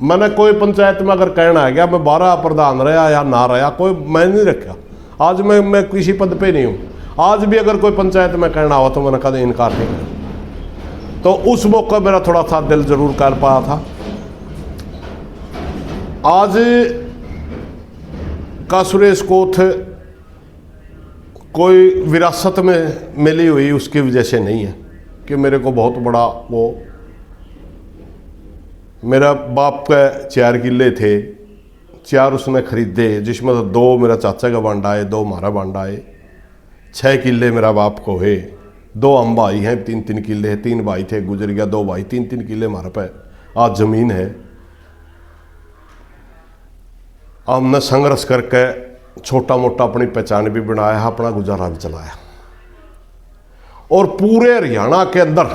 मैंने कोई पंचायत में अगर कहना है गया मैं 12 प्रधान रहा या ना रहा, कोई मैं नहीं रखा। आज मैं किसी पद पे नहीं हूँ। आज भी अगर कोई पंचायत में कहना हो तो मैंने कभी इनकार नहीं किया। तो उस मौके मेरा थोड़ा सा दिल जरूर कर पाया था। आज का सुरेश कोथ कोई विरासत में मिली हुई उसकी वजह से नहीं है कि मेरे को बहुत बड़ा वो, मेरा बाप के 4 किले थे, 4 उसने खरीदे, जिसमें तो 2 मेरा चाचा का बांडा है, 2 हमारा बांडा है। 6 किले मेरा बाप को है। 2 हम भाई हैं, 3-3 किले हैं। 3 भाई थे, गुजर गया। 2 भाई, 3-3 किले हमारे पे आज ज़मीन है। हमने संघर्ष करके छोटा मोटा अपनी पहचान भी बनाया है, अपना गुजारा भी चलाया। और पूरे हरियाणा के अंदर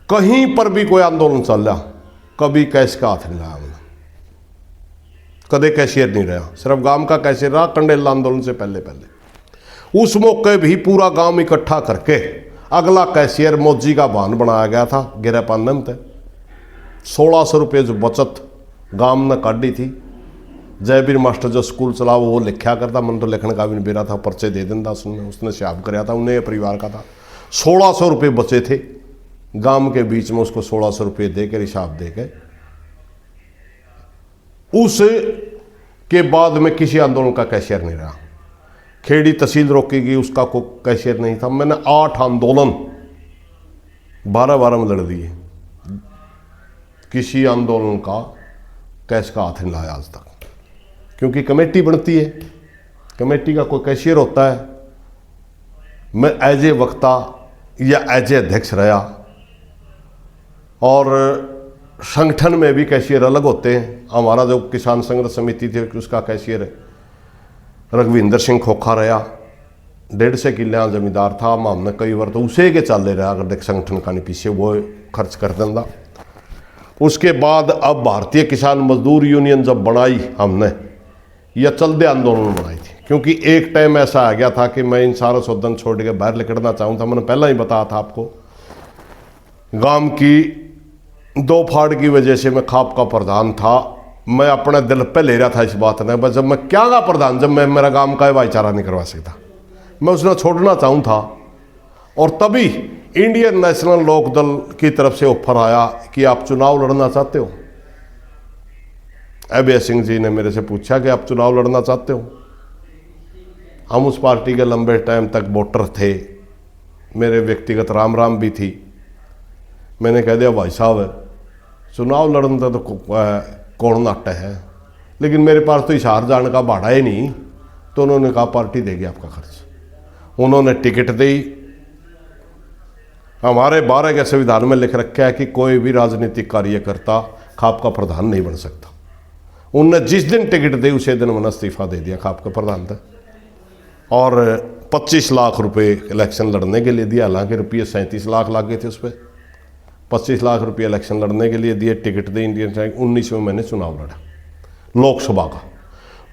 कहीं पर भी कोई आंदोलन चल रहा, कभी कैश का हाथ नहीं लगाया हमने, कदे कैशियर नहीं रहा। सिर्फ गांव का कैशियर रहा कंडेल आंदोलन से पहले। उस मौके भी पूरा गांव इकट्ठा करके अगला कैशियर मौजी का बहान बनाया गया था। गिरा पानम थे 1600 रुपये जो बचत गांव ने काटी थी। जयवीर मास्टर जो स्कूल चला वो लिखा करता, मन तो लिखने का भी नहीं बेरा था, पर्चे दे देता उसने शाप कराया था। उन्हें परिवार का था। 1600 रुपये बचे थे गांव के बीच में उसको 1600 रुपये देकर हिसाब देकर, उस के बाद मैं किसी आंदोलन का कैशियर नहीं रहा। खेड़ी तहसील रोकेगी उसका कोई कैशियर नहीं था। मैंने 8 आंदोलन 12 में लड़ दिए, किसी आंदोलन का कैश का हाथ नहीं लाया आज तक, क्योंकि कमेटी बनती है, कमेटी का कोई कैशियर होता है। मैं एज ए वक्ता या एज ए अध्यक्ष रहा, और संगठन में भी कैशियर अलग होते हैं। हमारा जो किसान संघर्ष समिति थी उसका कैशियर रघविंदर सिंह खोखा रहा, 150 किले जमींदार था। हमने कई बार तो उसे के चल रहा अगर देख संगठन का नहीं पीछे वो खर्च कर देंदा। उसके बाद अब भारतीय किसान मजदूर यूनियन जब बनाई हमने, यह चलते आंदोलन बनाई थी, क्योंकि एक टाइम ऐसा आ गया था कि मैं इन सारा सौदन छोड़ के बाहर निकलना चाहूँ था। मैंने पहला ही बताया था आपको, गांव की 2 फाड़ की वजह से मैं खाप का प्रधान था। मैं अपने दिल पे ले रहा था इस बात ने, बस जब मैं क्या का प्रधान, जब मैं मेरा गांव का भाईचारा नहीं करवा सकता, मैं उसने छोड़ना चाहूँ था। और तभी इंडियन नेशनल लोकदल की तरफ से ऑफर आया कि आप चुनाव लड़ना चाहते हो। अभय सिंह जी ने मेरे से पूछा कि आप चुनाव लड़ना चाहते हो। हम उस पार्टी के लंबे टाइम तक वोटर थे, मेरे व्यक्तिगत राम भी थी। मैंने कह दिया भाई साहब चुनाव लड़ने तो कौन नाटा है, लेकिन मेरे पास तो हिसार जाने का भाड़ा ही नहीं। तो उन्होंने कहा पार्टी देगी आपका खर्च। उन्होंने टिकट दी। हमारे 12 के संविधान में लिख रखा है कि कोई भी राजनीतिक कार्यकर्ता खाप का प्रधान नहीं बन सकता। उनने जिस दिन टिकट दी उसी दिन मैंने इस्तीफा दे दिया खाप का प्रधान था, और 25 लाख रुपए इलेक्शन लड़ने के लिए दिया। हालांकि रुपये 37 लाख लग गए थे उस पर, 25 लाख रुपये इलेक्शन लड़ने के लिए दिए, टिकट दी इंडियन बैंक। 19 में मैंने चुनाव लड़ा लोकसभा का।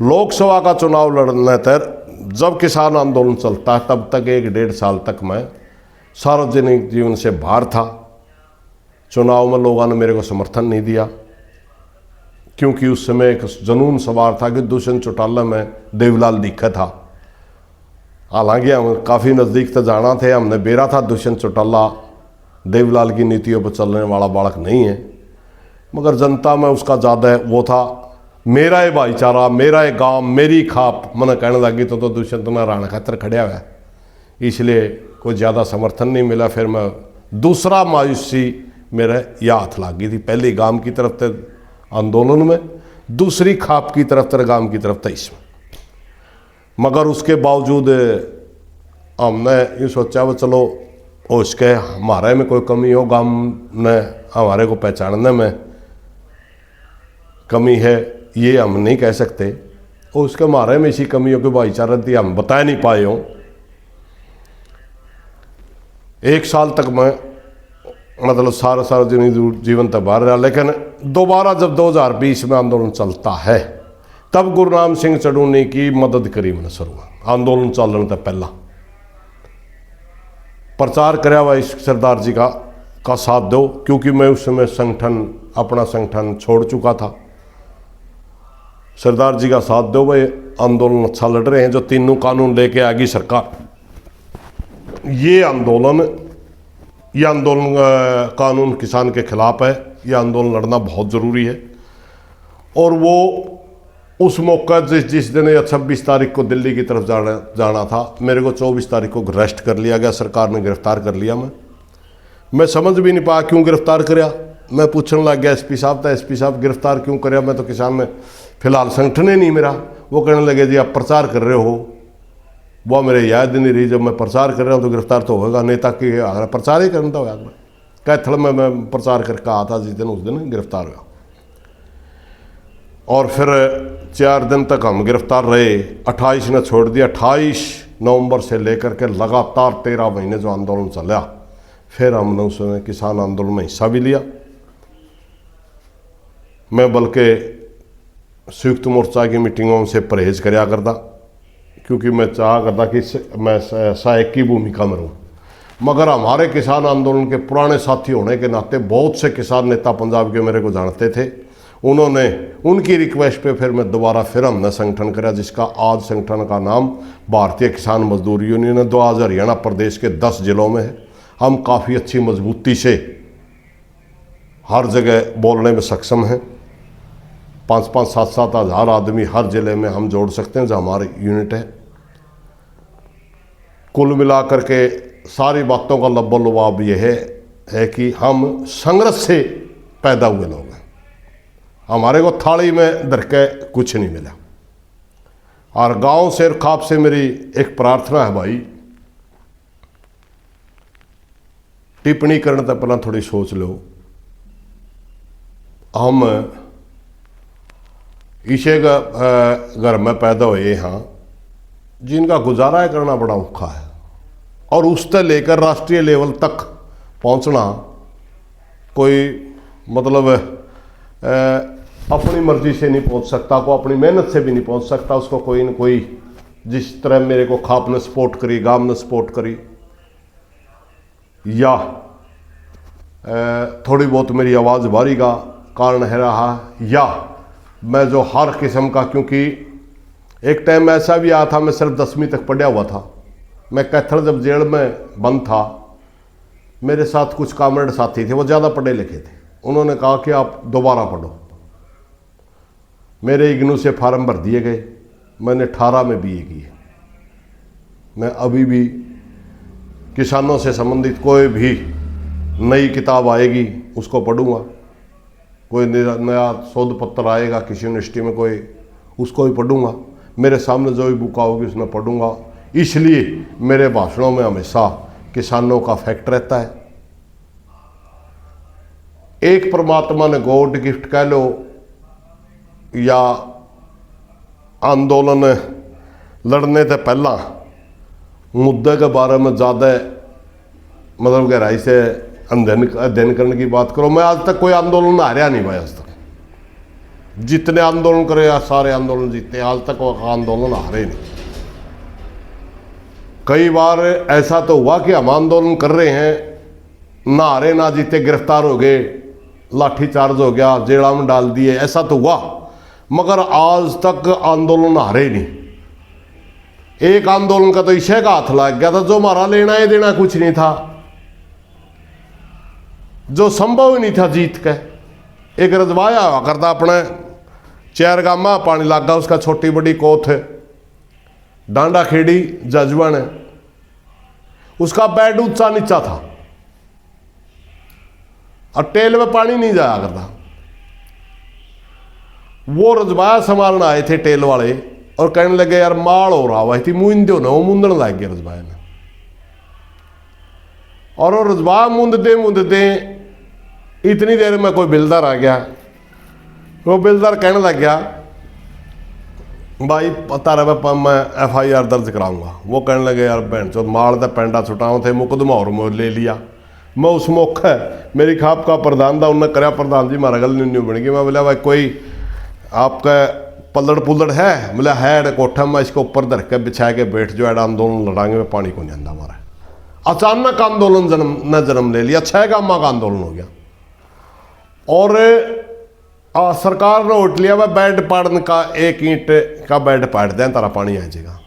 लोकसभा का चुनाव लड़ने तक जब किसान आंदोलन चलता तब तक 1-1.5 साल तक मैं सार्वजनिक जीवन से बाहर था। चुनाव में लोगों ने मेरे को समर्थन नहीं दिया, क्योंकि उस समय एक जुनून सवार था कि दुष्यंत चौटाला में देवलाल दीक्षा था। हालांकि हम काफ़ी नज़दीक तक जाना थे, हमने बेरा था दुष्यंत चौटाला देवलाल की नीतियों पर चलने वाला बालक नहीं है, मगर जनता में उसका ज़्यादा वो था। मेरा ये भाईचारा, मेरा ये गांव, मेरी खाप मैंने कहने लगी तो दुष्यंत ने राणा खातर खड़िया हुआ, इसलिए कोई ज़्यादा समर्थन नहीं मिला। फिर मैं दूसरा मायूसी मेरे यह हाथ लग गई थी, पहले गांव की तरफ थे आंदोलन में, दूसरी खाप की तरफ थे गांव की तरफ था इसमें। मगर उसके बावजूद हमने ये सोचा वो चलो और उसके हमारे में कोई कमी हो, गांव में हमारे को पहचानने में कमी है ये हम नहीं कह सकते, और उसके हमारे में इसी कमी हो कि भाईचारा थी हम बता नहीं पाए हों। 1 साल तक मैं मतलब सार्वजनिक जीवन तक बाहर रहा, लेकिन दोबारा जब 2020 में आंदोलन चलता है तब गुरनाम सिंह चढ़ूनी की मदद करी मैंने शुरू आंदोलन चलने तक पहला प्रचार कराया हुआ इस सरदार जी का साथ दो, क्योंकि मैं उस समय अपना संगठन छोड़ चुका था। सरदार जी का साथ दो भाई, आंदोलन अच्छा लड़ रहे हैं। जो तीनों कानून लेके आ गई सरकार, ये आंदोलन कानून किसान के खिलाफ है, ये आंदोलन लड़ना बहुत ज़रूरी है। और वो उस मौका जिस दिन या 26 तारीख को दिल्ली की तरफ जाना था, मेरे को 24 तारीख को अरेस्ट कर लिया गया, सरकार ने गिरफ्तार कर लिया। मैं समझ भी नहीं पाया क्यों गिरफ्तार कराया। मैं पूछने लग गया एसपी साहब था, एसपी साहब गिरफ्तार क्यों कराया, मैं तो किसान में फिलहाल संगठन ही नहीं मेरा। वो कहने लगे जी आप प्रचार कर रहे हो, वो मेरे याद नहीं रही। जब मैं प्रचार कर रहा हूँ तो गिरफ्तार तो होगा, नेता की प्रचार ही करना होगा। कैथल में मैं प्रचार करके आता था जिस दिन, उस दिन गिरफ्तार हुआ। और फिर 4 दिन तक हम गिरफ्तार रहे। 28 ने छोड़ दिया। 28 नवंबर से लेकर के लगातार 13 महीने जो आंदोलन चला, फिर हमने उसमें किसान आंदोलन में हिस्सा भी लिया। मैं बल्कि संयुक्त मोर्चा की मीटिंगों से परहेज कराया करता, क्योंकि मैं चाह करता कि मैं सहायक की भूमिका में रहूँ। मगर हमारे किसान आंदोलन के पुराने साथी होने के नाते बहुत से किसान नेता पंजाब के मेरे को जानते थे। उनकी रिक्वेस्ट पे फिर मैं दोबारा हमने संगठन कराया, जिसका आज संगठन का नाम भारतीय किसान मजदूर यूनियन है। 2 आज हरियाणा प्रदेश के 10 जिलों में है। हम काफ़ी अच्छी मजबूती से हर जगह बोलने में सक्षम हैं। 5-5, 7-7 हज़ार आदमी हर ज़िले में हम जोड़ सकते हैं जो हमारी यूनिट है। कुल मिलाकर के सारी बातों का लब्बो लुबाब यह है कि हम संघर्ष से पैदा हुए लोग हैं। हमारे को थाली में धर के कुछ नहीं मिला। और गांव से और खाप से मेरी एक प्रार्थना है भाई, टिप्पणी करने तो पहला थोड़ी सोच लो। हम इसे घर में पैदा हुए हाँ जिनका गुजारा करना बड़ा औखा है, और उससे लेकर राष्ट्रीय लेवल तक पहुंचना कोई मतलब अपनी मर्जी से नहीं पहुंच सकता, को अपनी मेहनत से भी नहीं पहुंच सकता। उसको कोई न कोई, जिस तरह मेरे को खाप ने सपोर्ट करी, गांव ने सपोर्ट करी, या थोड़ी बहुत मेरी आवाज़ बारी का कारण है रहा, या मैं जो हर किस्म का, क्योंकि एक टाइम ऐसा भी आया था मैं सिर्फ 10वीं तक पढ़ा हुआ था। मैं कैथल जब जेल में बंद था, मेरे साथ कुछ कामरेड साथी थे, वो ज़्यादा पढ़े लिखे थे। उन्होंने कहा कि आप दोबारा पढ़ो। मेरे इग्नू से फार्म भर दिए गए, मैंने 18 में बीए किए। मैं अभी भी किसानों से संबंधित कोई भी नई किताब आएगी उसको पढ़ूंगा, कोई नया शोध पत्र आएगा किसी यूनिवर्सिटी में कोई, उसको भी पढ़ूंगा। मेरे सामने जो भी बुक आओगी उसमें पढ़ूंगा। इसलिए मेरे भाषणों में हमेशा किसानों का फैक्ट रहता है। एक परमात्मा ने गॉड गिफ्ट कह लो या आंदोलन लड़ने से पहला मुद्दे के बारे में ज़्यादा मतलब गहराई से अध्ययन करने की बात करो। मैं आज तक कोई आंदोलन हारा नहीं भाई। आज तक जितने आंदोलन करे या सारे आंदोलन जीते, आज तक वो आंदोलन हारे नहीं। कई बार ऐसा तो हुआ कि हम आंदोलन कर रहे हैं, ना हारे ना जीते, गिरफ्तार हो गए, लाठी चार्ज हो गया, जेड़ा में डाल दिए, ऐसा तो हुआ। मगर आज तक आंदोलन हारे नहीं। एक आंदोलन का तो ईशे का हाथ लग गया था, जो हमारा लेना है देना कुछ नहीं था, जो संभव ही नहीं था जीत के। एक रजवाया हुआ करता अपने चैर गामा पानी लागा, उसका छोटी बड़ी कोथ डांडा खेड़ी जजवन है, उसका बेड ऊंचा नीचा था और टेल में पानी नहीं जाया करता। वो रजवाया संभालने आए थे टेल वाले और कहने लगे यार माल हो रहा हुआ थी, मुंदो ना, वो मुंदन लग गया रजवाया ने। और वो रजवा मुंदते इतनी देर में कोई बिल्डर आ गया। वो बिल्डर कहने लग गया भाई पता रहा मैं FIR दर्ज कराऊंगा। वो कहने लगे यार बहन चो माल का पेंडा छुटाओ थे, मुकदमा और मोल ले लिया। मैं उस मौका मेरी खाप का प्रधान था, उन्हें कराया प्रधान जी मारा गल नहीं बन गई। मैं बोला भाई कोई आपका पलड़ पुलड़ है? बोला है कोठा, मैं इसको ऊपर धर के बिछा के बैठ जो एड आंदोलन लड़ांगे, में पानी को नहीं आता हमारा। अचानक आंदोलन जन्म ले लिया, 6 गामा का आंदोलन हो गया। और सरकार ने उठ लिया वह बेड पाड़ने का, 1 ईंट का बेड पाड़ दें तारा पानी आ जाएगा।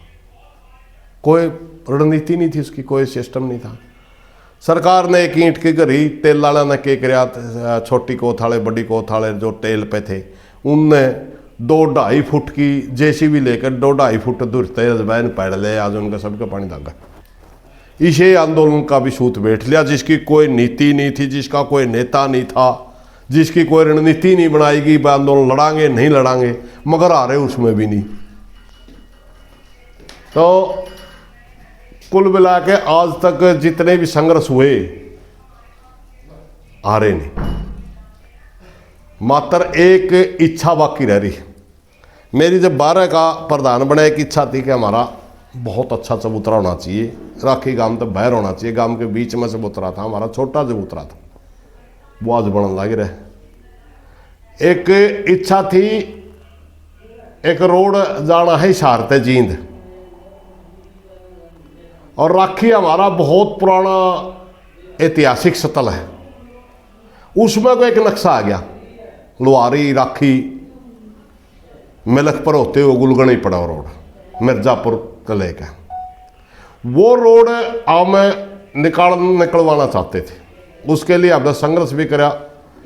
कोई रणनीति नहीं थी उसकी, कोई सिस्टम नहीं था। सरकार ने 1 ईंट की घरी, तेल वाला ने के कराया, छोटी कोथ वाले बड़ी कोथ वाले जो टेल पे थे उनने 2-2.5 फुट की JCB लेकर 2-2.5 फुट दूर रजवाइन पैड़ ले, आज उनका सबका पानी दागा। इसे आंदोलन का भी सूत बैठ लिया, जिसकी कोई नीति नहीं थी, जिसका कोई नेता नहीं था, जिसकी कोई रणनीति नहीं बनाएगी, आंदोलन लड़ांगे नहीं लड़ांगे, मगर आ रहे उसमें भी नहीं। तो कुल मिला के आज तक जितने भी संघर्ष हुए आ रहे नहीं। मात्र एक इच्छा बाकी रह रही। मेरी जब 12 का प्रधान बने, एक इच्छा थी कि हमारा बहुत अच्छा चबूतरा होना चाहिए, राखी गांव तो बाहर होना चाहिए, गांव के बीच में चबूतरा था, हमारा छोटा चबूतरा था, वो आज बनने लग रहे। एक इच्छा थी, एक रोड जाना है हिसार ते जींद, और राखी हमारा बहुत पुराना ऐतिहासिक स्थल है, उसमें को एक नक्शा आ गया, लुहारी राखी मिलक पर होते हुए गुलगनी पड़ा रोड, मिर्जापुर कले का वो रोड। अब मैं निकलवाना चाहते थे। उसके लिए हमने संघर्ष भी करा,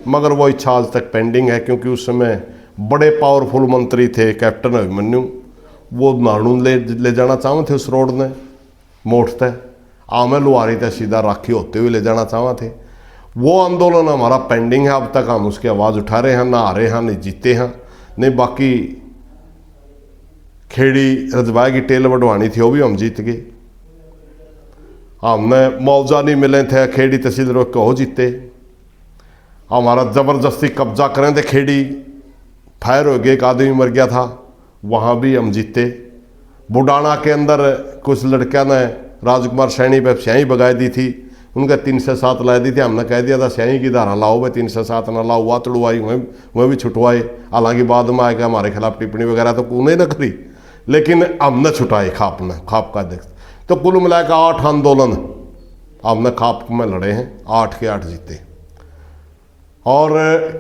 मगर वो इच्छा आज तक पेंडिंग है, क्योंकि उस समय बड़े पावरफुल मंत्री थे कैप्टन अभिमन्यु, वो नानू ले जाना चाहते थे उस रोड ने मोड़ तय आमे लुहारी तय सीधा राखी होते हुए ले जाना चाहते थे। वो आंदोलन हमारा पेंडिंग है, अब तक हम उसकी आवाज़ उठा रहे हैं, ना हारे हैं नहीं जीते हैं। नहीं बाकी खेड़ी रजवाए की टेल बढ़वानी थी, वो भी हम जीत गए। हमने मुआवजा नहीं मिले थे, खेड़ी तहसील रोक के हो जीते। हमारा ज़बरदस्ती कब्जा करें थे, खेड़ी फायर हो गया, एक आदमी मर गया था, वहाँ भी हम जीते। बुडाना के अंदर कुछ लड़कियां ने राजकुमार सैनी पे स्याही बगाई दी थी, उनका 307 ला दी थी। हमने कह दिया था स्याही की धारा लाओ भाई, 307 ना लाओ, हुआ तड़वाई वह भी छुटवाए। हालांकि बाद में आके हमारे खिलाफ टिप्पणी वगैरह तो उन्हें न करी, लेकिन हमने छुटाए खाप का देख। तो कुल मिलाकर 8 आंदोलन हमने खाप में लड़े हैं, 8 के 8 जीते। और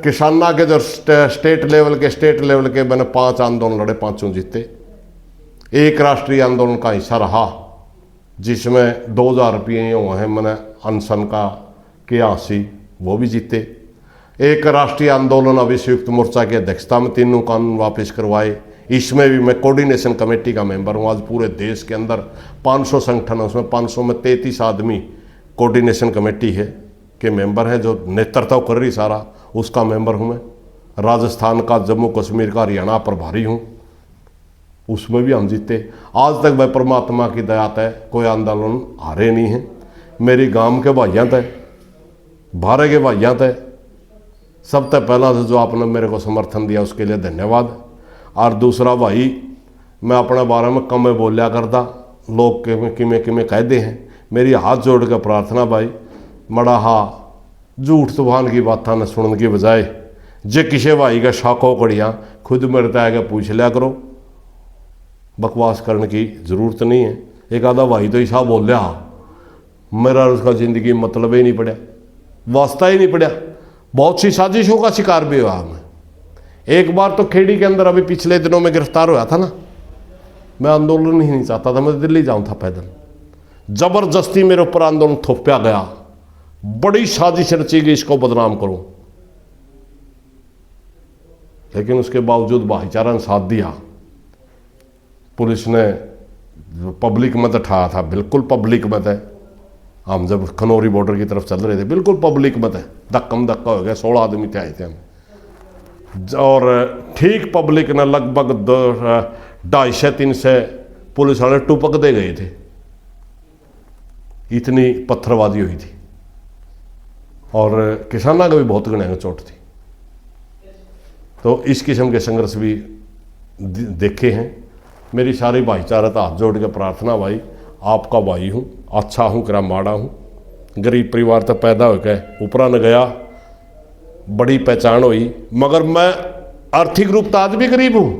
किसाना के जो स्टेट लेवल के मैंने 5 आंदोलन लड़े, 5 जीते। एक राष्ट्रीय आंदोलन का हिस्सा रहा, जिसमें 2000 रुपये हुए हैं मैंने अनशन का किया सी, वो भी जीते। एक राष्ट्रीय आंदोलन अभी संयुक्त मोर्चा की अध्यक्षता में 3 कानून वापस करवाए, इसमें भी मैं कोऑर्डिनेशन कमेटी का मेंबर हूँ। आज पूरे देश के अंदर 500 संगठन है, उसमें 500 में 33 आदमी कोऑर्डिनेशन कमेटी है के मेंबर हैं, जो नेतृत्व कर रही सारा, उसका मेंबर हूँ मैं। राजस्थान का, जम्मू कश्मीर का, हरियाणा प्रभारी हूँ, उसमें भी हम जीते। आज तक वह परमात्मा की दया तय कोई आंदोलन हारे नहीं है। मेरी गांव के भाइयाँ तय, भारे के भाइयाँ तय, सब तक पहला से जो आपने मेरे को समर्थन दिया उसके लिए धन्यवाद। और दूसरा भाई, मैं अपने बारे में कम में बोलिया करता, लोग किमें कहते हैं, मेरी हाथ जोड़ कर प्रार्थना भाई, मड़ा हा झूठ तूफान की बातें न सुनने की बजाय जे किसी भाई का शाखों कड़ियाँ खुद मेरे तय पूछ लिया करो, बकवास करने की ज़रूरत नहीं है। एक आधा भाई तो ऐसा बोल लिया, मेरा उसका ज़िंदगी मतलब ही नहीं पड़ा, वास्ता ही नहीं पड़ा। बहुत सी साजिशों का शिकार भी हुआ मैं। एक बार तो खेड़ी के अंदर अभी पिछले दिनों में गिरफ्तार हुआ था ना, मैं आंदोलन ही नहीं चाहता था, मैं दिल्ली जाऊँ था पैदल, ज़बरदस्ती मेरे ऊपर आंदोलन थोपया गया, बड़ी साजिश रची गई इसको बदनाम करूं, लेकिन उसके बावजूद भाईचारा ने साथ दिया। पुलिस ने पब्लिक मत उठाया था, बिल्कुल पब्लिक मत है। हम जब खनौरी बॉर्डर की तरफ चल रहे थे, बिल्कुल पब्लिक मत है, धक्का हो गया, 16 आदमी थे आए थे हम। और ठीक पब्लिक ने लगभग 250-300 पुलिस वाले टुपक दे गए थे, इतनी पत्थरबाजी हुई थी। और किसाना का भी बहुत गणिया चोट थी। तो इस किस्म के संघर्ष भी देखे हैं। मेरी सारी भाईचारा तो हाथ जोड़ के प्रार्थना भाई, आपका भाई हूँ, अच्छा हूँ करा माड़ा हूँ, गरीब परिवार तो पैदा होकर ऊपरा न गया, बड़ी पहचान हुई, मगर मैं आर्थिक रूप तो आज भी गरीब हूँ।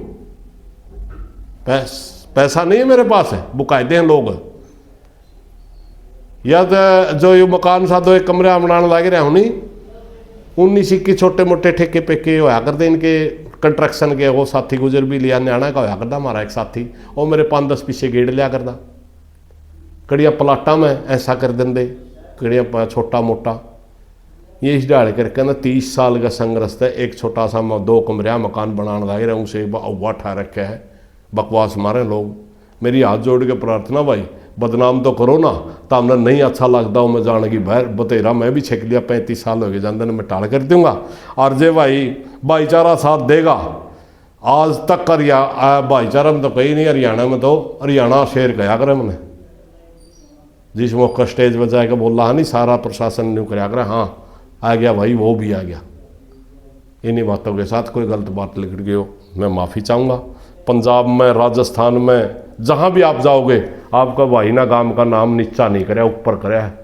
पैसा नहीं है मेरे पास, है बुकायदे हैं लोग, या जो ये मकान सा 2 कमरे बनाने लगे रहे होनी, 19 सिक्के छोटे मोटे ठेके पेके होया करते इनके कंस्ट्रक्शन के। वो साथी गुजर भी लिया, न्याणा का होया करता हमारा एक साथी, वो मेरे 5-10 पीछे गेड़ लिया करता, कड़िया प्लाटा में ऐसा कर देंगे, कड़िया छोटा मोटा। ये इस डाल करके ना 30 साल का संघर्ष है, एक छोटा सा 2 कमरिया मकान बनाने लगे रहे, उसे अव्वा ठा रखे है, बकवास मारे लोग। मेरी हाथ जोड़ के प्रार्थना भाई, बदनाम तो करो ना, तो हमने नहीं अच्छा लगता हूँ मैं जाने की बाहर बतेरा मैं भी छेक लिया, 35 साल हो गए जानते मैं टाल कर दूंगा। और जे भाई भाईचारा साथ देगा, आज तक भाईचारा में तो कहीं नहीं, हरियाणा में तो हरियाणा शेर कहा करे मैंने, जिस मौका स्टेज पर जाकर बोल रहा नहीं, सारा प्रशासन न्यू कराया करे, हाँ आ गया भाई, वो भी आ गया। इन्हीं बातों के साथ कोई गलत बात लिख गई हो मैं माफ़ी चाहूँगा। पंजाब में, राजस्थान में, जहाँ भी आप जाओगे, आपका भाई ना गांव का नाम नीचा नहीं कराया, ऊपर कराया है।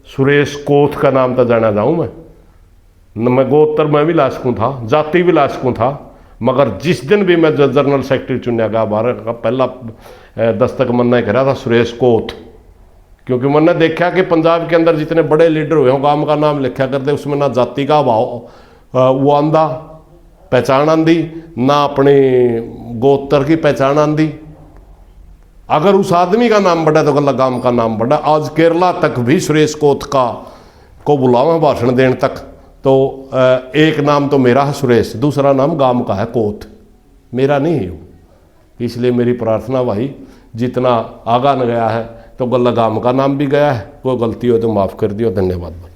सुरेश कोथ का नाम तो जाना जाऊँ मैं गोत्र में भी ला सकूँ था, जाति भी ला सकूँ था, मगर जिस दिन भी मैं जनरल सेक्रेटरी चुनया गया, भारत का पहला दस्तक मैंने करा था सुरेश कोथ, क्योंकि मैंने देखा कि पंजाब के अंदर जितने बड़े लीडर हुए हों, गांव का नाम लिखा करते, उसमें ना जाति का भाव वो आंदा पहचान आंदी, ना अपनी गोत्र की पहचान आंदी। अगर उस आदमी का नाम बढ़ा तो गला गांव का नाम बढ़ा। आज केरला तक भी सुरेश कोत का को बुलावा भाषण देने तक, तो एक नाम तो मेरा है सुरेश, दूसरा नाम गांव का है कोत, मेरा नहीं है। इसलिए मेरी प्रार्थना भाई, जितना आगा न गया है तो गला गांव का नाम भी गया है। कोई गलती हो तो माफ़ कर दियो। धन्यवाद भाई।